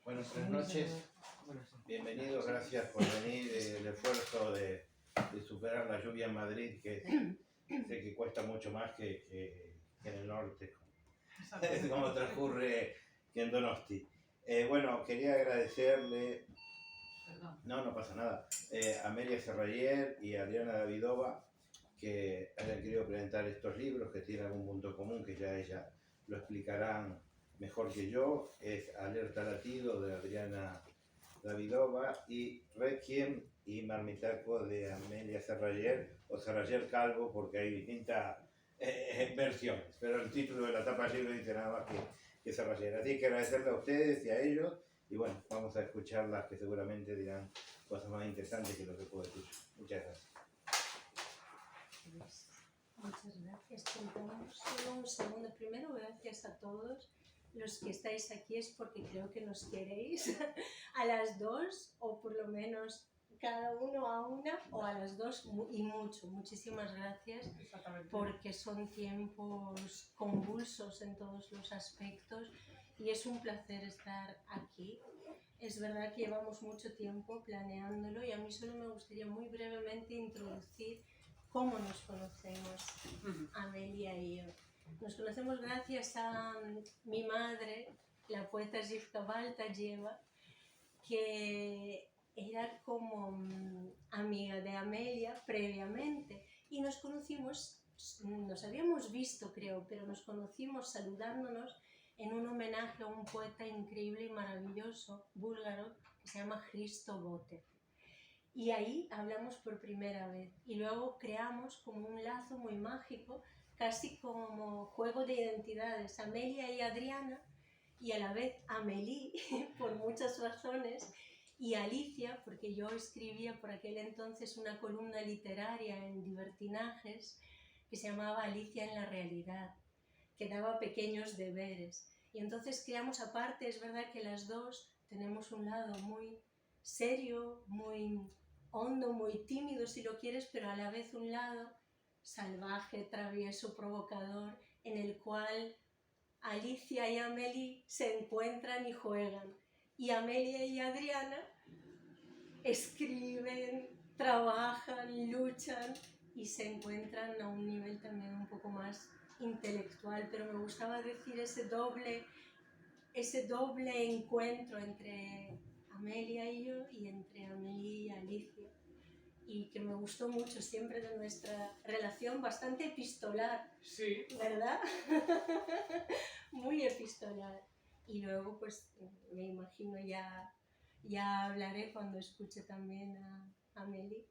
Buenas noches, bienvenidos, gracias por venir. El esfuerzo de superar la lluvia en Madrid, que sé que cuesta mucho más que en el norte, como transcurre que en Donosti. Bueno, quería agradecerle, no pasa nada, a Amelia Serrayer y a Adriana Davidova, que hayan querido presentar estos libros que tienen algún punto común, que ya ellas lo explicarán mejor que yo. Es Alerta Latido de Adriana Davidova y Requiem y Marmitaco de Amelia Serrayer, o Serrayer Calvo, porque hay distintas versiones, pero el título de la tapa del libro dice nada más que Serrayer. Así que agradecerle a ustedes y a ellos, y bueno, vamos a escucharlas, que seguramente dirán cosas más interesantes que lo que puedo escuchar. Muchas gracias. Muchas gracias. Contamos solo un segundo. Primero, gracias a todos los que estáis aquí. Es porque creo que nos queréis a las dos, o por lo menos cada uno a una, o a las dos y mucho. Muchísimas gracias, porque son tiempos convulsos en todos los aspectos y es un placer estar aquí. Es verdad que llevamos mucho tiempo planeándolo y a mí solo me gustaría muy brevemente introducir cómo nos conocemos, Amelia y yo. Nos conocemos gracias a mi madre, la poeta Zivka Baltajeva, que era como amiga de Amelia previamente, y nos conocimos, nos habíamos visto creo, pero nos conocimos saludándonos en un homenaje a un poeta increíble y maravilloso búlgaro que se llama Hristo Botev. Y ahí hablamos por primera vez y luego creamos como un lazo muy mágico, casi como juego de identidades, Amelia y Adriana, y a la vez Amélie, por muchas razones, y Alicia, porque yo escribía por aquel entonces una columna literaria en Libertinajes que se llamaba Alicia en la realidad, que daba pequeños deberes. Y entonces creamos aparte, es verdad que las dos tenemos un lado muy serio, muy hondo, muy tímido si lo quieres, pero a la vez un lado salvaje, travieso, provocador, en el cual Alicia y Amélie se encuentran y juegan. Y Amelia y Adriana escriben, trabajan, luchan y se encuentran a un nivel también un poco más intelectual, pero me gustaba decir ese doble encuentro entre Amelia y yo y entre Amelie y Alicia, y que me gustó mucho siempre de nuestra relación bastante epistolar, sí, ¿verdad? Muy epistolar. Y luego pues me imagino ya hablaré cuando escuche también a Amelie.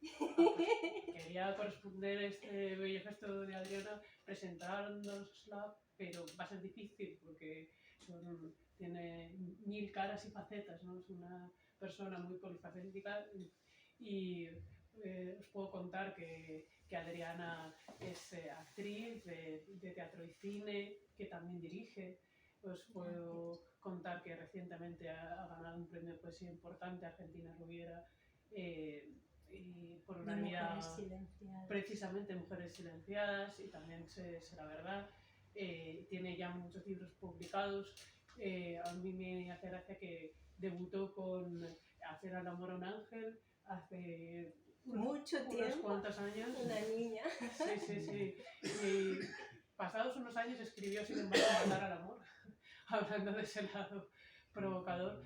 Quería corresponder a este bello gesto de Adriana presentándonosla, pero va a ser difícil porque tiene 1000 caras y facetas, ¿no? Es una persona muy polifacética y os puedo contar que Adriana es actriz de teatro y cine, que también dirige. Os puedo contar que recientemente ha ganado un premio de poesía importante, Argentina Rubiera, y por una vía precisamente Mujeres Silenciadas, y también será verdad. Tiene ya muchos libros publicados. A mí me hace gracia que debutó con Hacer al amor a un ángel hace mucho tiempo, unos cuantos años. Una niña. Sí. Y pasados unos años escribió, sin embargo, Matar al amor, hablando de ese lado provocador.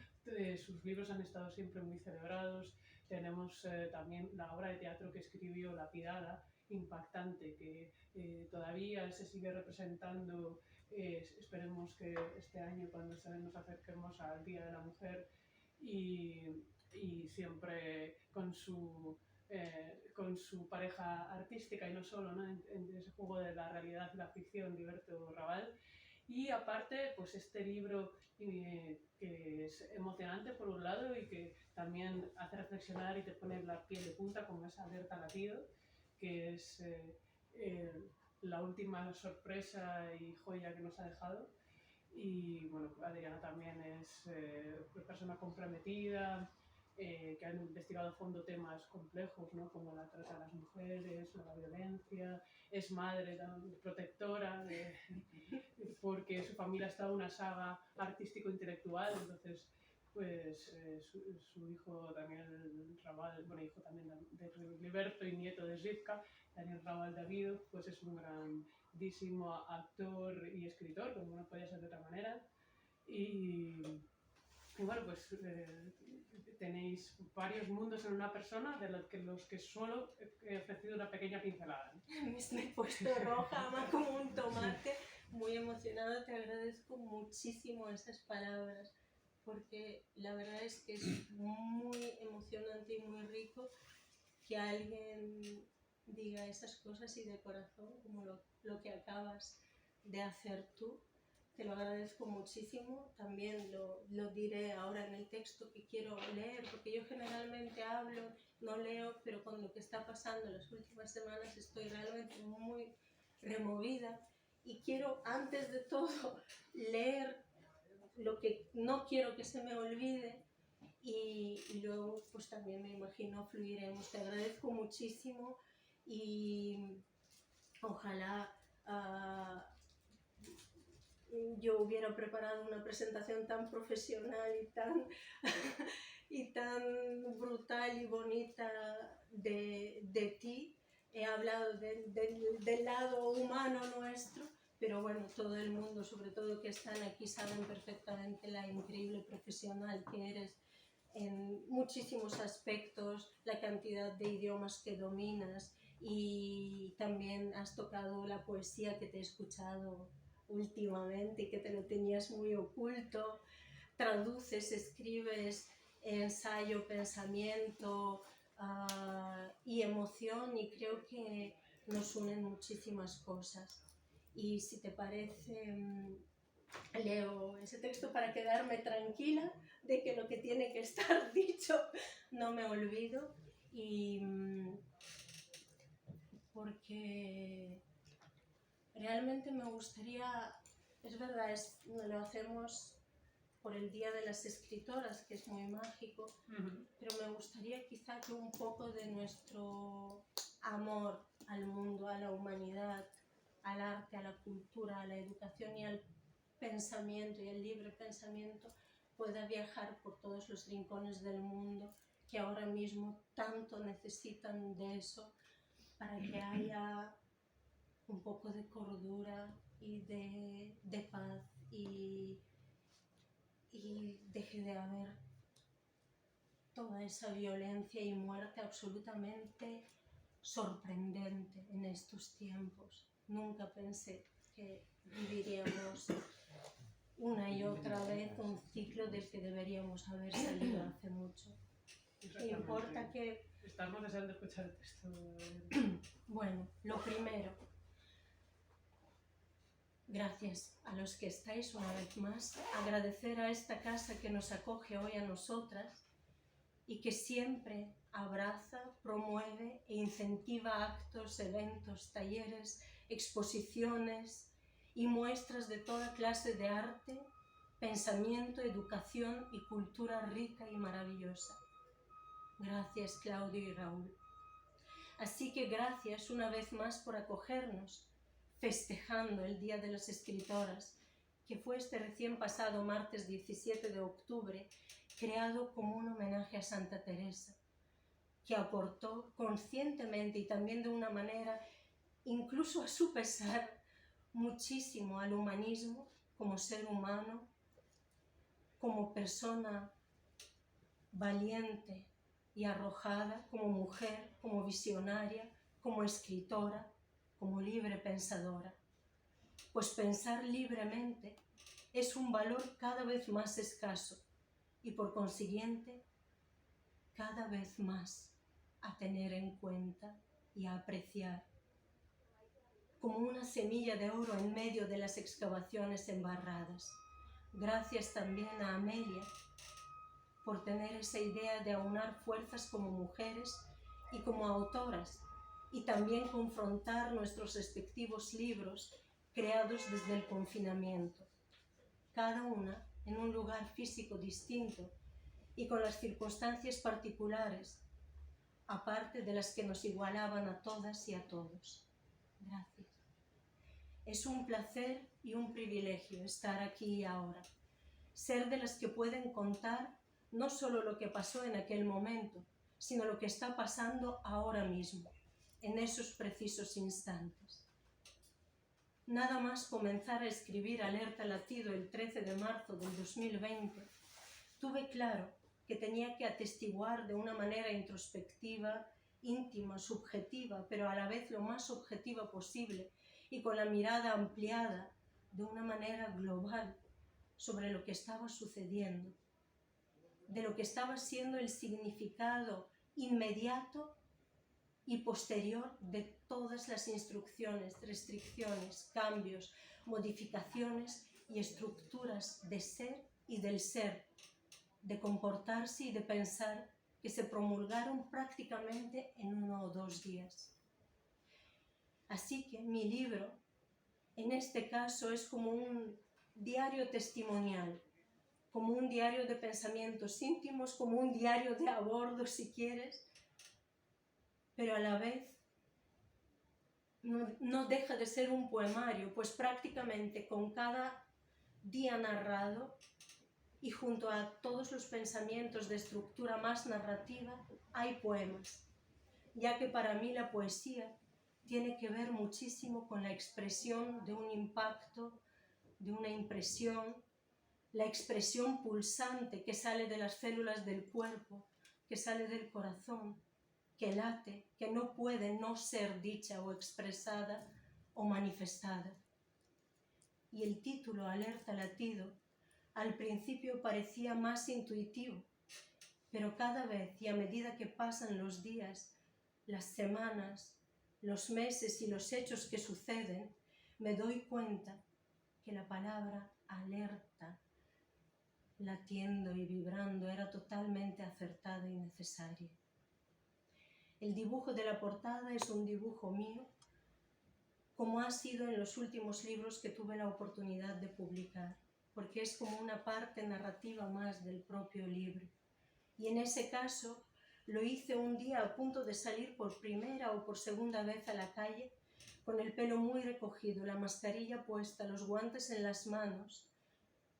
Sus libros han estado siempre muy celebrados. Tenemos también la obra de teatro que escribió, Lapidada, impactante, que todavía se sigue representando. Esperemos que este año, cuando nos acerquemos al Día de la Mujer, y siempre con su pareja artística y no solo, ¿no? En ese juego de la realidad y la ficción de Berto Raval. Y aparte, pues este libro que es emocionante por un lado y que también hace reflexionar y te pone la piel de punta, como es Alerta Latido, que es la última sorpresa y joya que nos ha dejado. Y bueno, Adriana también es una persona comprometida, que ha investigado a fondo temas complejos, ¿no? Como la trata de las mujeres, la violencia, es madre, protectora, porque su familia está en una saga artístico-intelectual, entonces pues su hijo Daniel Raval, bueno, hijo también de Liberto y nieto de Zivka, Daniel Raval David, pues es un grandísimo actor y escritor, como no podía ser de otra manera. Y bueno, pues tenéis varios mundos en una persona de los que solo he ofrecido una pequeña pincelada. Me he puesto roja, ama como un tomate, muy emocionada. Te agradezco muchísimo esas palabras, porque la verdad es que es muy emocionante y muy rico que alguien diga esas cosas y de corazón, como lo que acabas de hacer tú. Te lo agradezco muchísimo. También lo diré ahora en el texto que quiero leer, porque yo generalmente hablo, no leo, pero con lo que está pasando en las últimas semanas estoy realmente muy removida y quiero, antes de todo, leer lo que no quiero que se me olvide y luego pues también me imagino fluiremos. Te agradezco muchísimo y ojalá yo hubiera preparado una presentación tan profesional y tan brutal y bonita de ti. He hablado del lado humano nuestro, pero bueno, todo el mundo, sobre todo que están aquí, saben perfectamente la increíble profesional que eres en muchísimos aspectos, la cantidad de idiomas que dominas y también has tocado la poesía que te he escuchado últimamente y que te lo tenías muy oculto. Traduces, escribes ensayo, pensamiento y emoción y creo que nos unen muchísimas cosas. Y si te parece, leo ese texto para quedarme tranquila de que lo que tiene que estar dicho no me olvido y porque realmente me gustaría, es verdad, lo hacemos por el Día de las Escritoras, que es muy mágico, pero me gustaría quizá que un poco de nuestro amor al mundo, a la humanidad, al arte, a la cultura, a la educación y al pensamiento y el libre pensamiento pueda viajar por todos los rincones del mundo que ahora mismo tanto necesitan de eso para que haya un poco de cordura y de paz y deje de haber toda esa violencia y muerte absolutamente sorprendente en estos tiempos. Nunca pensé que viviríamos una y otra vez un ciclo del que deberíamos haber salido hace mucho. ¿Te importa que...? Estamos deseando escuchar el texto. Bueno, lo primero, gracias a los que estáis una vez más, agradecer a esta casa que nos acoge hoy a nosotras y que siempre abraza, promueve e incentiva actos, eventos, talleres, exposiciones y muestras de toda clase de arte, pensamiento, educación y cultura rica y maravillosa. Gracias, Claudio y Raúl. Así que gracias una vez más por acogernos, festejando el Día de las Escritoras, que fue este recién pasado martes 17 de octubre, creado como un homenaje a Santa Teresa, que aportó conscientemente y también de una manera, incluso a su pesar, muchísimo al humanismo como ser humano, como persona valiente y arrojada, como mujer, como visionaria, como escritora, como libre pensadora. Pues pensar libremente es un valor cada vez más escaso y por consiguiente cada vez más a tener en cuenta y a apreciar, como una semilla de oro en medio de las excavaciones embarradas. Gracias también a Amelia por tener esa idea de aunar fuerzas como mujeres y como autoras y también confrontar nuestros respectivos libros creados desde el confinamiento, cada una en un lugar físico distinto y con las circunstancias particulares, aparte de las que nos igualaban a todas y a todos. Gracias. Es un placer y un privilegio estar aquí y ahora, ser de las que pueden contar no solo lo que pasó en aquel momento, sino lo que está pasando ahora mismo, en esos precisos instantes. Nada más comenzar a escribir Alerta Latido el 13 de marzo del 2020, tuve claro que tenía que atestiguar de una manera introspectiva, íntima, subjetiva, pero a la vez lo más objetiva posible y con la mirada ampliada, de una manera global, sobre lo que estaba sucediendo, de lo que estaba siendo el significado inmediato y posterior de todas las instrucciones, restricciones, cambios, modificaciones y estructuras de ser y del ser, de comportarse y de pensar que se promulgaron prácticamente en 1 o 2 días. Así que mi libro, en este caso, es como un diario testimonial, como un diario de pensamientos íntimos, como un diario de a bordo, si quieres, pero a la vez no deja de ser un poemario, pues prácticamente con cada día narrado y junto a todos los pensamientos de estructura más narrativa hay poemas, ya que para mí la poesía tiene que ver muchísimo con la expresión de un impacto, de una impresión, la expresión pulsante que sale de las células del cuerpo, que sale del corazón, que late, que no puede no ser dicha o expresada o manifestada. Y el título, Alerta Latido, al principio parecía más intuitivo, pero cada vez y a medida que pasan los días, las semanas, los meses y los hechos que suceden, me doy cuenta que la palabra alerta, latiendo y vibrando, era totalmente acertada y necesaria. El dibujo de la portada es un dibujo mío, como ha sido en los últimos libros que tuve la oportunidad de publicar, porque es como una parte narrativa más del propio libro. Y en ese caso lo hice un día a punto de salir por primera o por segunda vez a la calle, con el pelo muy recogido, la mascarilla puesta, los guantes en las manos,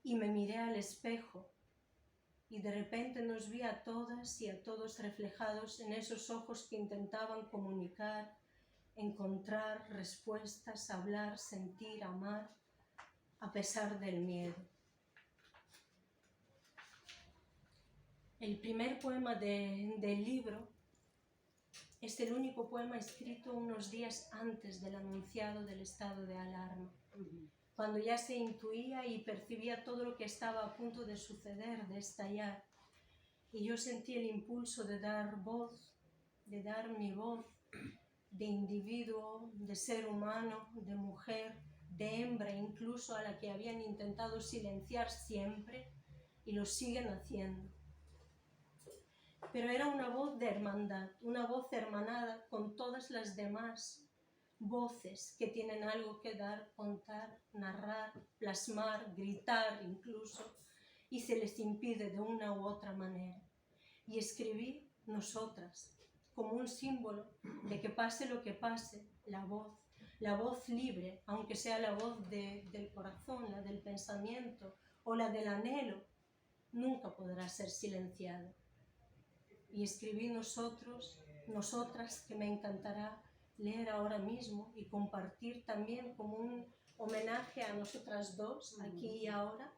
y me miré al espejo y de repente nos vi a todas y a todos reflejados en esos ojos que intentaban comunicar, encontrar respuestas, hablar, sentir, amar, a pesar del miedo. El primer poema del libro es el único poema escrito unos días antes del anunciado del estado de alarma, cuando ya se intuía y percibía todo lo que estaba a punto de suceder, de estallar. Y yo sentí el impulso de dar voz, de dar mi voz, de individuo, de ser humano, de mujer, de hembra, incluso a la que habían intentado silenciar siempre y lo siguen haciendo. Pero era una voz de hermandad, una voz hermanada con todas las demás voces que tienen algo que dar, contar, narrar, plasmar, gritar incluso, y se les impide de una u otra manera. Y escribí nosotras, como un símbolo de que pase lo que pase, la voz libre, aunque sea la voz del corazón, la del pensamiento o la del anhelo, nunca podrá ser silenciada. Y escribí nosotros, nosotras, que me encantará leer ahora mismo y compartir también como un homenaje a nosotras dos, aquí y ahora,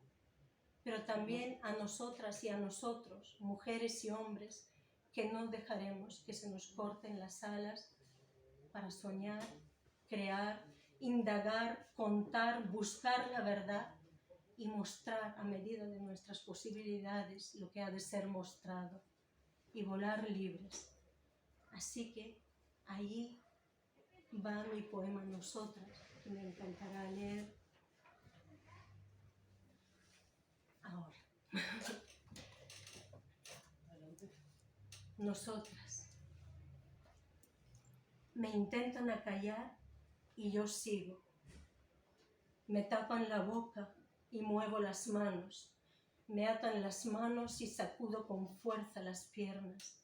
pero también a nosotras y a nosotros, mujeres y hombres, que no dejaremos que se nos corten las alas para soñar, crear, indagar, contar, buscar la verdad y mostrar a medida de nuestras posibilidades lo que ha de ser mostrado y volar libres. Así que ahí va mi poema Nosotras, que me encantará leer ahora. Nosotras. Me intentan acallar y yo sigo. Me tapan la boca y muevo las manos. Me atan las manos y sacudo con fuerza las piernas.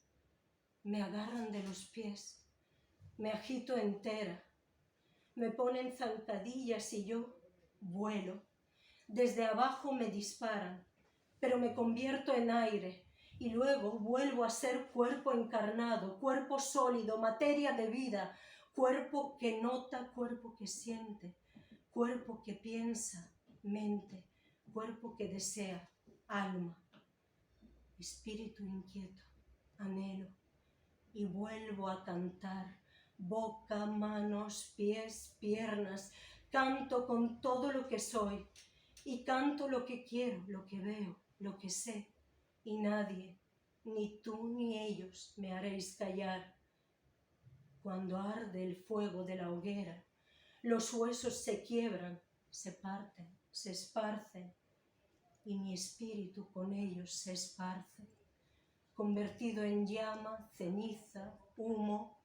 Me agarran de los pies. Me agito entera. me ponen zancadillas y yo vuelo. Desde abajo me disparan, pero me convierto en aire y luego vuelvo a ser cuerpo encarnado, cuerpo sólido, materia de vida, cuerpo que nota, cuerpo que siente, cuerpo que piensa, mente, cuerpo que desea, alma, espíritu inquieto, anhelo, y vuelvo a cantar, boca, manos, pies, piernas, canto con todo lo que soy, y canto lo que quiero, lo que veo, lo que sé, y nadie, ni tú ni ellos, me haréis callar. Cuando arde el fuego de la hoguera, los huesos se quiebran, se parten, se esparcen, y mi espíritu con ellos se esparce, convertido en llama, ceniza, humo,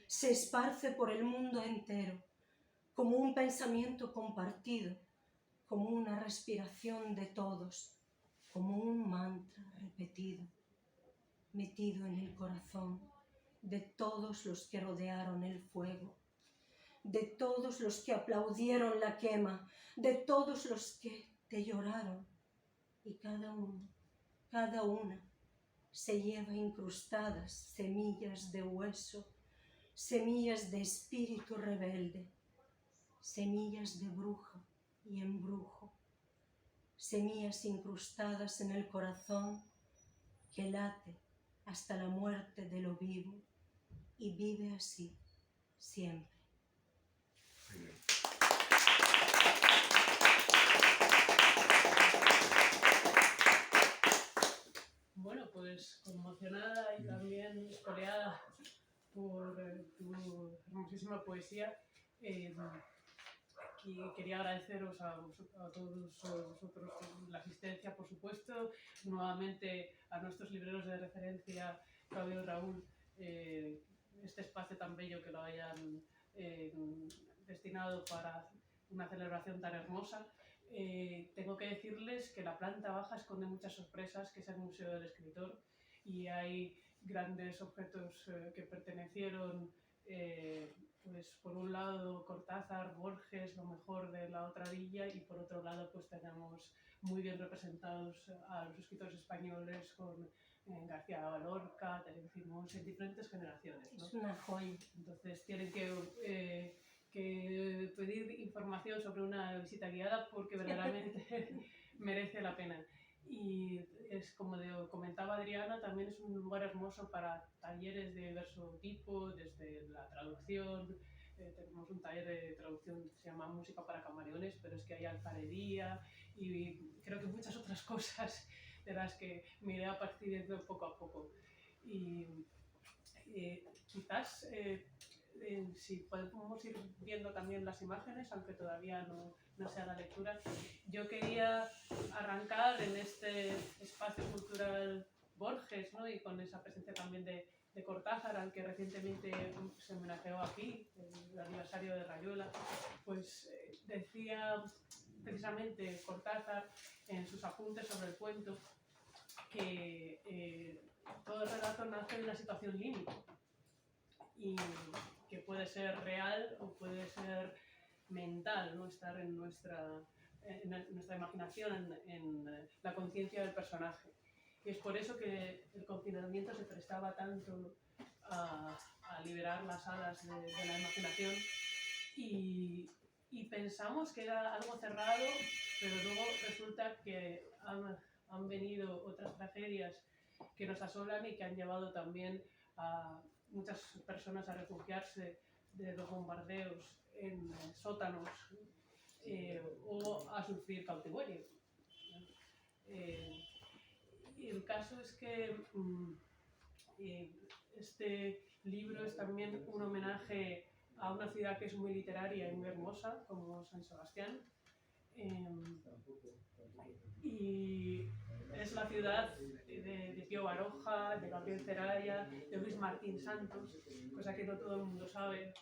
se esparce por el mundo entero, como un pensamiento compartido, como una respiración de todos, como un mantra repetido, metido en el corazón de todos los que rodearon el fuego, de todos los que aplaudieron la quema, de todos los que te lloraron, y cada uno, cada una, se lleva incrustadas semillas de hueso, semillas de espíritu rebelde, semillas de bruja y embrujo, semillas incrustadas en el corazón que late hasta la muerte de lo vivo y vive así siempre. Bueno, pues conmocionada y también escoreada por tu hermosísima poesía, quería agradeceros a todos vosotros la asistencia, por supuesto, nuevamente a nuestros libreros de referencia, Claudio y Raúl, este espacio tan bello que lo hayan destinado para una celebración tan hermosa. Tengo que decirles que la planta baja esconde muchas sorpresas, que es el Museo del Escritor, y hay grandes objetos que pertenecieron, pues por un lado Cortázar, Borges, lo mejor de la otra villa, y por otro lado pues tenemos muy bien representados a los escritores españoles con García Lorca, decimos, en diferentes generaciones, ¿no? Es una joya. Entonces tienen que pedir información sobre una visita guiada porque verdaderamente merece la pena. Y es como comentaba Adriana, también es un lugar hermoso para talleres de diverso tipo, desde la traducción. Tenemos un taller de traducción que se llama Música para Camaleones, pero es que hay alfarería y creo que muchas otras cosas de las que me iré apareciendo poco a poco. Y quizás si podemos ir viendo también las imágenes, aunque todavía no sea la lectura, yo quería arrancar en este espacio cultural Borges, ¿no? Y con esa presencia también de Cortázar, al que recientemente se homenajeó aquí, el aniversario de Rayuela, pues decía precisamente Cortázar en sus apuntes sobre el cuento que todo el relato nace de una situación límite y que puede ser real o puede ser mental, ¿no? Estar en nuestra imaginación, en la conciencia del personaje. Y es por eso que el confinamiento se prestaba tanto a liberar las alas de la imaginación y pensamos que era algo cerrado, pero luego resulta que han venido otras tragedias que nos asolan y que han llevado también a muchas personas a refugiarse de los bombardeos en sótanos o a sufrir cautiverio. Y el caso es que este libro es también un homenaje a una ciudad que es muy literaria y muy hermosa, como San Sebastián. Y es la ciudad de Pío Baroja, de Gabriel Ceraya, de Luis Martín Santos, cosa que no todo el mundo sabe.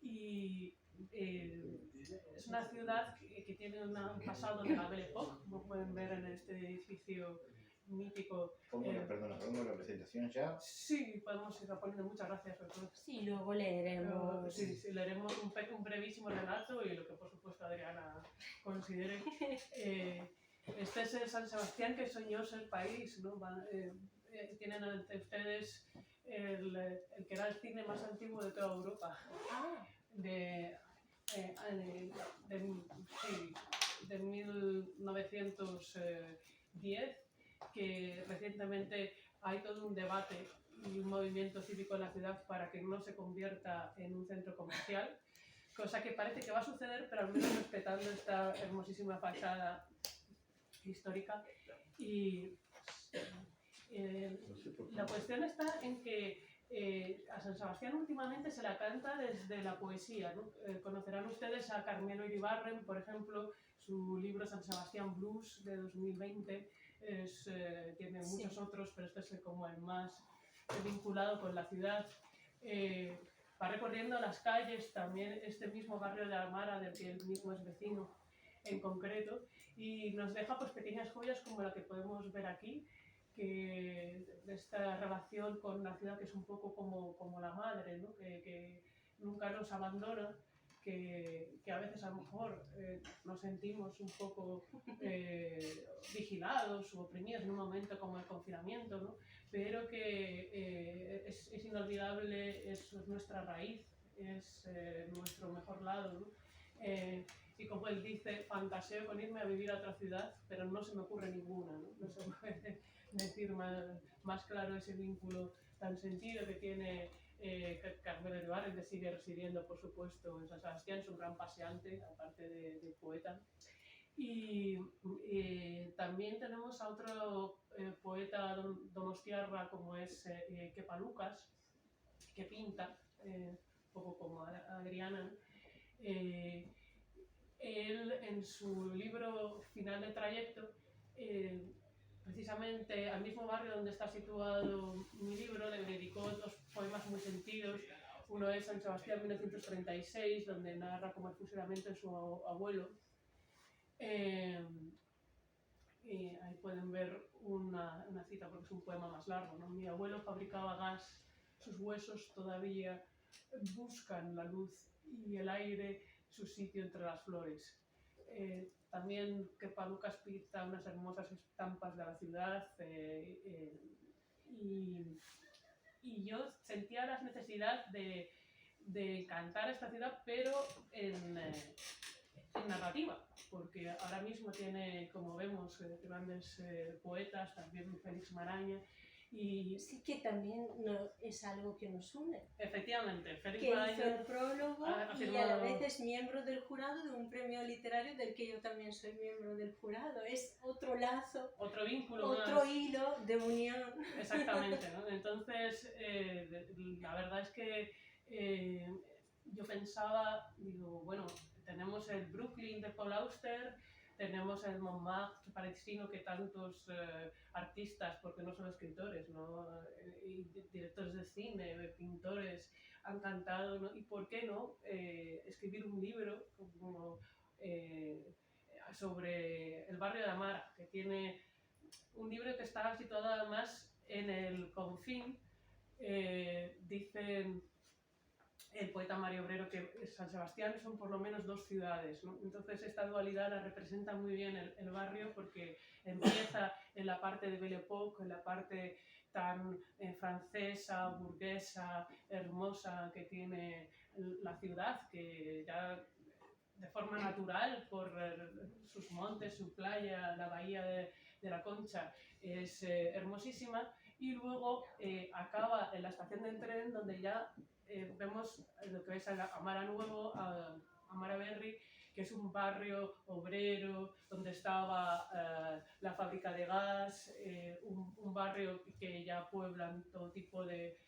Y es una ciudad que tiene un pasado de la Belle Époque, como pueden ver en este edificio mítico. ¿Pongo la presentación ya? Sí, podemos ir poniendo. Muchas gracias. Sí, luego leeremos. Sí, leeremos un brevísimo relato y lo que por supuesto Adriana considere. Este es el San Sebastián que soñó ser país, ¿no? Tienen ante ustedes el que era el cine más antiguo de toda Europa. De 1910, que recientemente hay todo un debate y un movimiento cívico en la ciudad para que no se convierta en un centro comercial, cosa que parece que va a suceder, pero al menos respetando esta hermosísima fachada histórica. Y la cuestión está en que a San Sebastián últimamente se la canta desde la poesía, ¿no? Conocerán ustedes a Carmelo Iribarren, por ejemplo, su libro San Sebastián Blues de 2020, tiene muchos otros, pero este es como el más vinculado con la ciudad. Va recorriendo las calles, también este mismo barrio de Amara, del que él mismo es vecino en concreto, y nos deja pues pequeñas joyas como la que podemos ver aquí, que de esta relación con la ciudad que es un poco como la madre, ¿no? que nunca nos abandona, que a veces a lo mejor nos sentimos un poco vigilados o oprimidos en un momento como el confinamiento, ¿no? Pero que es inolvidable, es nuestra raíz, es nuestro mejor lado, ¿no? Y como él dice, fantaseo con irme a vivir a otra ciudad, pero no se me ocurre ninguna, ¿no? No se puede decir más claro ese vínculo tan sentido que tiene Carmelo Iribarren, que sigue residiendo, por supuesto, en San Sebastián, es un gran paseante, aparte de poeta. Y también tenemos a otro poeta donostiarra como es Kepa Lucas, que pinta, un poco como Adriana. Él, en su libro Final de Trayecto, precisamente al mismo barrio donde está situado mi libro, le dedicó dos poemas muy sentidos. Uno es San Sebastián 1936, donde narra como el fusilamiento de su abuelo. Y ahí pueden ver una cita, porque es un poema más largo, ¿no? Mi abuelo fabricaba gas, sus huesos todavía buscan la luz y el aire su sitio entre las flores. También Kepa Lucas pinta unas hermosas estampas de la ciudad y yo sentía la necesidad de cantar esta ciudad, pero en narrativa, porque ahora mismo tiene, como vemos, grandes poetas, también Félix Maraña. Y sí, que también es algo que nos une. Efectivamente, Félix que Maraña hizo el prólogo y a la vez es miembro del jurado de un premio literario del que yo también soy miembro del jurado. Es otro lazo, otro vínculo, otro hilo de unión. Exactamente, ¿no? Entonces, la verdad es que yo pensaba, digo, bueno, tenemos el Brooklyn de Paul Auster, tenemos el Montmartre parisino que tantos artistas, porque no solo escritores, ¿no? Y directores de cine, pintores han cantado, ¿no? Y por qué no escribir un libro como, sobre el barrio de Amara, que tiene un libro que está situado además en el confín. Dicen el poeta Mario Obrero que San Sebastián son por lo menos dos ciudades, ¿no? Entonces esta dualidad la representa muy bien el barrio, porque empieza en la parte de Belle Époque, en la parte tan francesa, burguesa, hermosa que tiene la ciudad, que ya de forma natural por sus montes, su playa, la bahía de la Concha es hermosísima, y luego acaba en la estación de tren donde ya vemos lo que es Amara Nuevo, Amara Berri, que es un barrio obrero donde estaba la fábrica de gas, un barrio que ya pueblan todo tipo de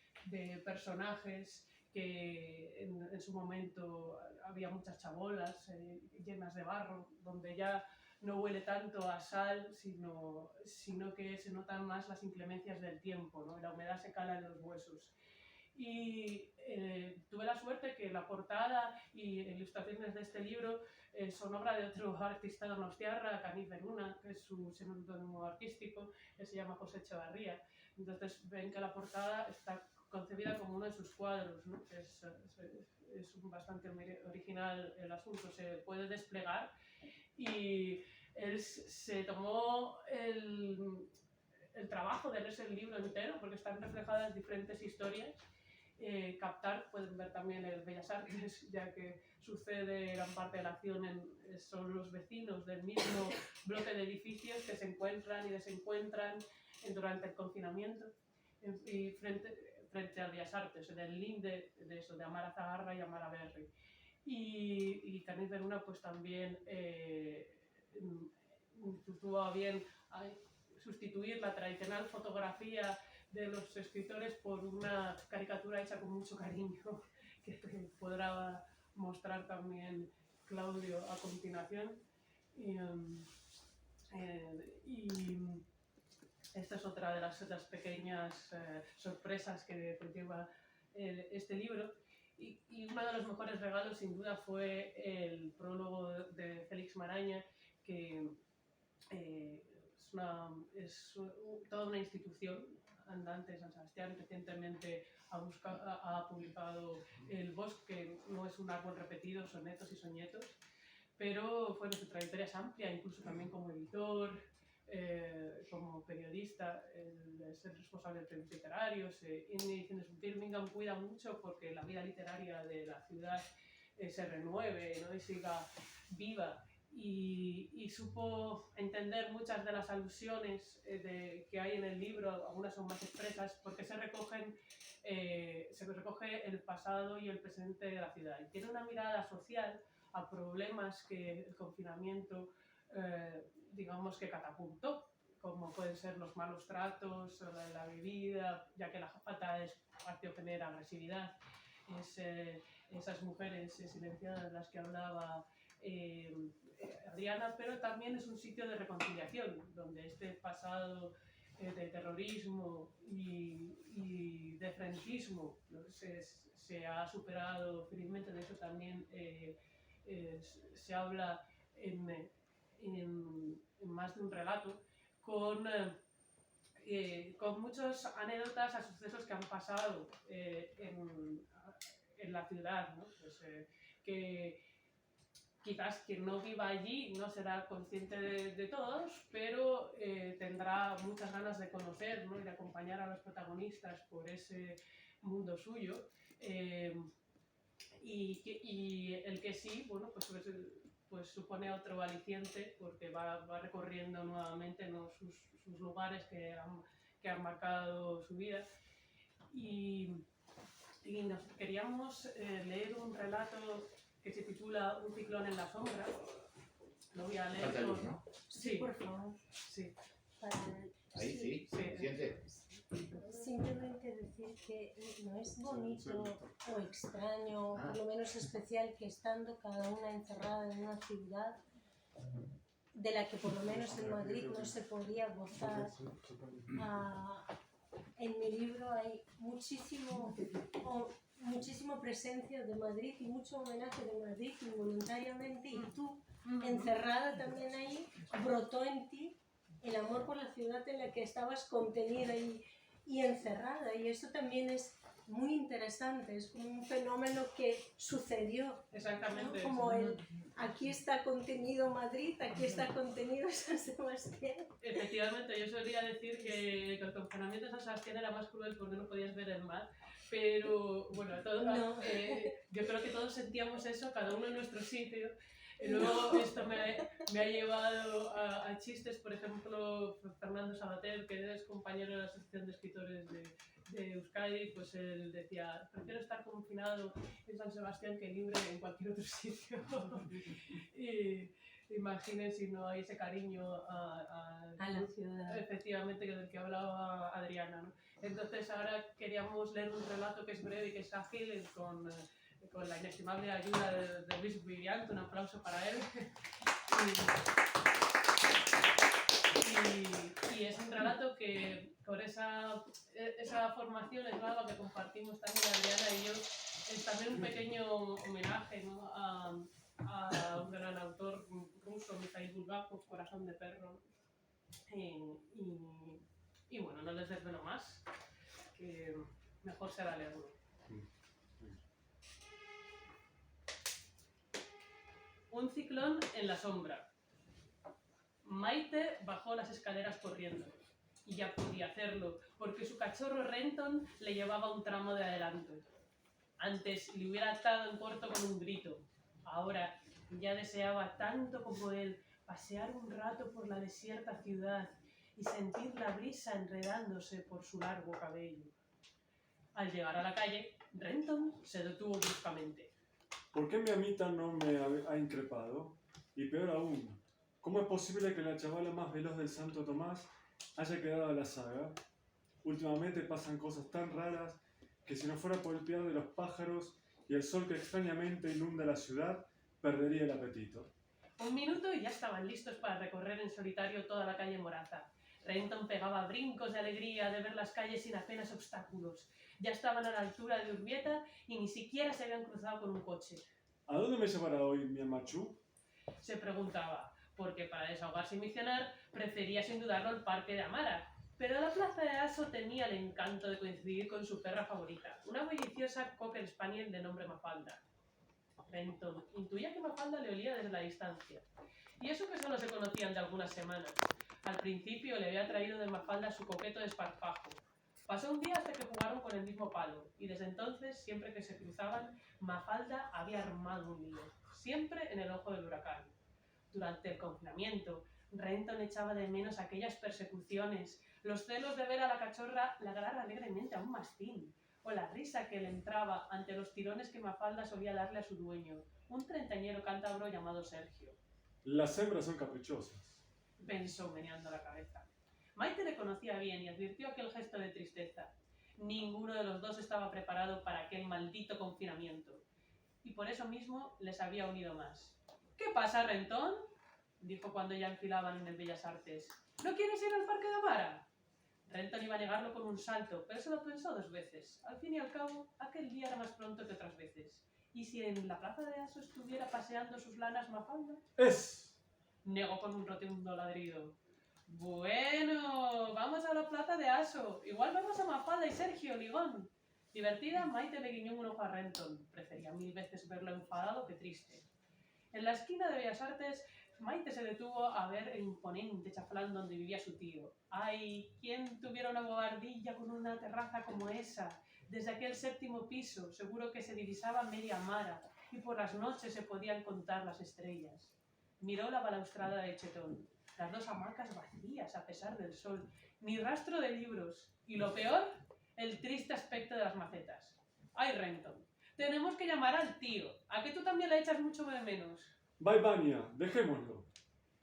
personajes, que en su momento había muchas chabolas llenas de barro, donde ya no huele tanto a sal, sino que se notan más las inclemencias del tiempo, ¿no? La humedad se cala en los huesos. y tuve la suerte que la portada y ilustraciones de este libro son obra de otro artista donostiarra, Caniz Beruna, que es su seudónimo artístico, que se llama José Echevarría. Entonces ven que la portada está concebida como uno de sus cuadros, ¿no? Es bastante original el asunto, se puede desplegar y él se tomó el trabajo de leerse el libro entero porque están reflejadas diferentes historias. Captar, pueden ver también el Bellas Artes, ya que sucede gran parte de la acción son los vecinos del mismo bloque de edificios que se encuentran y desencuentran durante el confinamiento y frente al Bellas Artes, en el link de eso, de Amara Zagarra y Amara Berry. Y Caniz Beruna pues también tuvo a bien sustituir la tradicional fotografía de los escritores por una caricatura hecha con mucho cariño que podrá mostrar también Claudio a continuación. Y esta es otra de las pequeñas sorpresas que lleva este libro. Y uno de los mejores regalos sin duda fue el prólogo de Félix Maraña, que es toda una institución andante de San Sebastián. Recientemente ha publicado El Bosque, no es un árbol repetido, sonetos y soñetos, pero bueno, su trayectoria es amplia, incluso también como editor, como periodista, es el responsable de premios literarios. En Ediciones Birmingham cuida mucho porque la vida literaria de la ciudad se renueve, ¿no? Y siga viva. Y supo entender muchas de las alusiones que hay en el libro, algunas son más expresas, porque se recoge el pasado y el presente de la ciudad. Y tiene una mirada social a problemas que el confinamiento, digamos que catapultó, como pueden ser los malos tratos, la bebida, ya que la falta de espacio genera agresividad. Esas mujeres silenciadas de las que hablaba Adriana, pero también es un sitio de reconciliación, donde este pasado de terrorismo y de frentismo, ¿no? se ha superado felizmente. De eso también se habla en más de un relato, con muchas anécdotas a sucesos que han pasado en la ciudad, ¿no? Pues, que quizás quien no viva allí no será consciente de todos, pero tendrá muchas ganas de conocer, ¿no? Y de acompañar a los protagonistas por ese mundo suyo. Y el que sí, bueno, pues supone otro aliciente, porque va recorriendo nuevamente, ¿no? sus lugares que han marcado su vida. Y nos queríamos leer un relato que se titula Un ciclón en la sombra. Lo voy a leer. Falta luz, ¿no? Sí, por favor. Sí. Ahí sí, ¿siente? Simplemente decir que no es bonito o extraño, por lo menos especial, que estando cada una encerrada en una ciudad de la que por lo menos en Madrid no se podía gozar. En mi libro hay muchísimo presencia de Madrid y mucho homenaje de Madrid involuntariamente, y tú, encerrada también ahí, brotó en ti el amor por la ciudad en la que estabas contenida y encerrada, y eso también es muy interesante, es como un fenómeno que sucedió. Exactamente. ¿No? Como aquí está contenido Madrid, aquí está contenido San Sebastián. Efectivamente, yo solía decir que el confinamiento de San Sebastián era más cruel porque no podías ver el mar, pero bueno, yo creo que todos sentíamos eso, cada uno en nuestro sitio. Luego esto me ha llevado a chistes. Por ejemplo, Fernando Sabater, que es compañero de la Asociación de Escritores de Euskadi, pues él decía: prefiero estar confinado en San Sebastián que libre en cualquier otro sitio. Y imaginen si no hay ese cariño a la ciudad. Efectivamente, del que hablaba Adriana, ¿no? Entonces ahora queríamos leer un relato que es breve y que es ágil, con la inestimable ayuda de Luis Viviante. Un aplauso para él. Y Y es un relato que, por esa formación eslava que compartimos también Adriana y yo, es también un pequeño homenaje, ¿no?, a un gran autor ruso, Mikhail Bulgakov, Corazón de perro. Y bueno, no les desvelo más, que mejor será leerlo. Un ciclón en la sombra. Maite bajó las escaleras corriendo. Y ya podía hacerlo, porque su cachorro Renton le llevaba un tramo de adelanto. Antes le hubiera atado en corto con un grito. Ahora ya deseaba tanto como él pasear un rato por la desierta ciudad y sentir la brisa enredándose por su largo cabello. Al llegar a la calle, Renton se detuvo bruscamente. ¿Por qué mi amita no me ha increpado? Y peor aún, ¿cómo es posible que la chavala más veloz del Santo Tomás haya quedado a la saga? Últimamente pasan cosas tan raras que si no fuera por el piar de los pájaros y el sol que extrañamente inunda la ciudad, perdería el apetito. Un minuto y ya estaban listos para recorrer en solitario toda la calle Moraza. Renton pegaba brincos de alegría de ver las calles sin apenas obstáculos. Ya estaban a la altura de Urbieta y ni siquiera se habían cruzado con un coche. ¿A dónde me llevará hoy mi amachú? Se preguntaba, porque para desahogarse y misionar prefería sin dudarlo el parque de Amara. Pero la plaza de Aso tenía el encanto de coincidir con su perra favorita, una bulliciosa cocker spaniel de nombre Mafalda. Renton intuía que Mafalda le olía desde la distancia. Y eso que solo se conocían de algunas semanas. Al principio le había traído de Mafalda su coqueto desparpajo. Pasó un día hasta que jugaron con el mismo palo, y desde entonces, siempre que se cruzaban, Mafalda había armado un lío, siempre en el ojo del huracán. Durante el confinamiento, Renton echaba de menos aquellas persecuciones, los celos de ver a la cachorra ladrar alegremente a un mastín, o la risa que le entraba ante los tirones que Mafalda solía darle a su dueño, un treintañero cántabro llamado Sergio. Las hembras son caprichosas, Pensó meneando la cabeza. Maite le conocía bien y advirtió aquel gesto de tristeza. Ninguno de los dos estaba preparado para aquel maldito confinamiento. Y por eso mismo les había unido más. ¿Qué pasa, Renton?, dijo cuando ya enfilaban en el Bellas Artes. ¿No quieres ir al Parque de Amara? Renton iba a negarlo con un salto, pero se lo pensó 2 veces. Al fin y al cabo, aquel día era más pronto que otras veces. ¿Y si en la plaza de Aso estuviera paseando sus lanas Mafalda? ¡Es! Negó con un rotundo ladrido. Bueno, vamos a la plaza de Aso. Igual vamos a Mafalda y Sergio, ligón. Divertida, Maite le guiñó un ojo a Renton. Prefería 1000 veces verlo enfadado que triste. En la esquina de Bellas Artes, Maite se detuvo a ver el imponente chaflán donde vivía su tío. ¡Ay! ¿Quién tuviera una bobardilla con una terraza como esa? Desde aquel 7º piso, seguro que se divisaba media Amara, y por las noches se podían contar las estrellas. Miró la balaustrada de Chetón, las 2 hamacas vacías a pesar del sol, ni rastro de libros, y lo peor, el triste aspecto de las macetas. ¡Ay, Renton! Tenemos que llamar al tío. ¿A que tú también le echas mucho de menos? Bye, Vania, dejémoslo.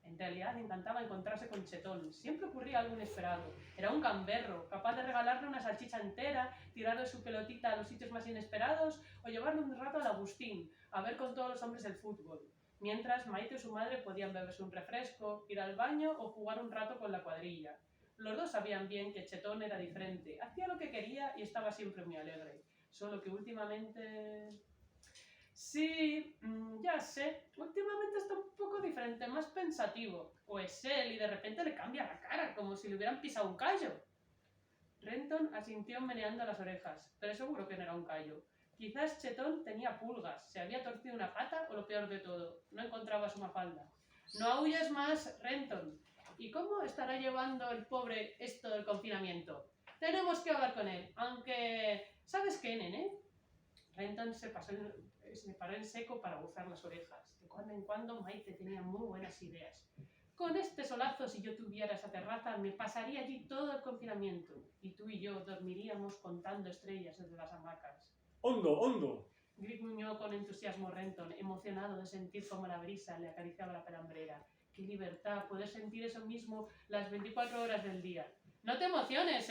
En realidad le encantaba encontrarse con Chetón. Siempre ocurría algo inesperado. Era un gamberro, capaz de regalarle una salchicha entera, tirarle su pelotita a los sitios más inesperados o llevarle un rato al Agustín, a ver con todos los hombres el fútbol. Mientras Maite y su madre podían beberse un refresco, ir al baño o jugar un rato con la cuadrilla. Los dos sabían bien que Chetón era diferente, hacía lo que quería y estaba siempre muy alegre. Solo que últimamente... Sí, ya sé, últimamente está un poco diferente, más pensativo. O es él y de repente le cambia la cara, como si le hubieran pisado un callo. Renton asintió meneando las orejas, pero seguro que no era un callo. Quizás Chetón tenía pulgas, se había torcido una pata o lo peor de todo, no encontraba su Mafalda. No aúlles más, Renton. ¿Y cómo estará llevando el pobre esto del confinamiento? Tenemos que hablar con él, aunque... ¿Sabes qué, nene? Renton se paró en seco para aguzar las orejas. De cuando en cuando Maite tenía muy buenas ideas. Con este solazo, si yo tuviera esa terraza, me pasaría allí todo el confinamiento. Y tú y yo dormiríamos contando estrellas desde las hamacas. ¡Hondo, hondo! Gruñó con entusiasmo Renton, emocionado de sentir cómo la brisa le acariciaba la pelambrera. ¡Qué libertad poder sentir eso mismo las 24 horas del día! ¡No te emociones,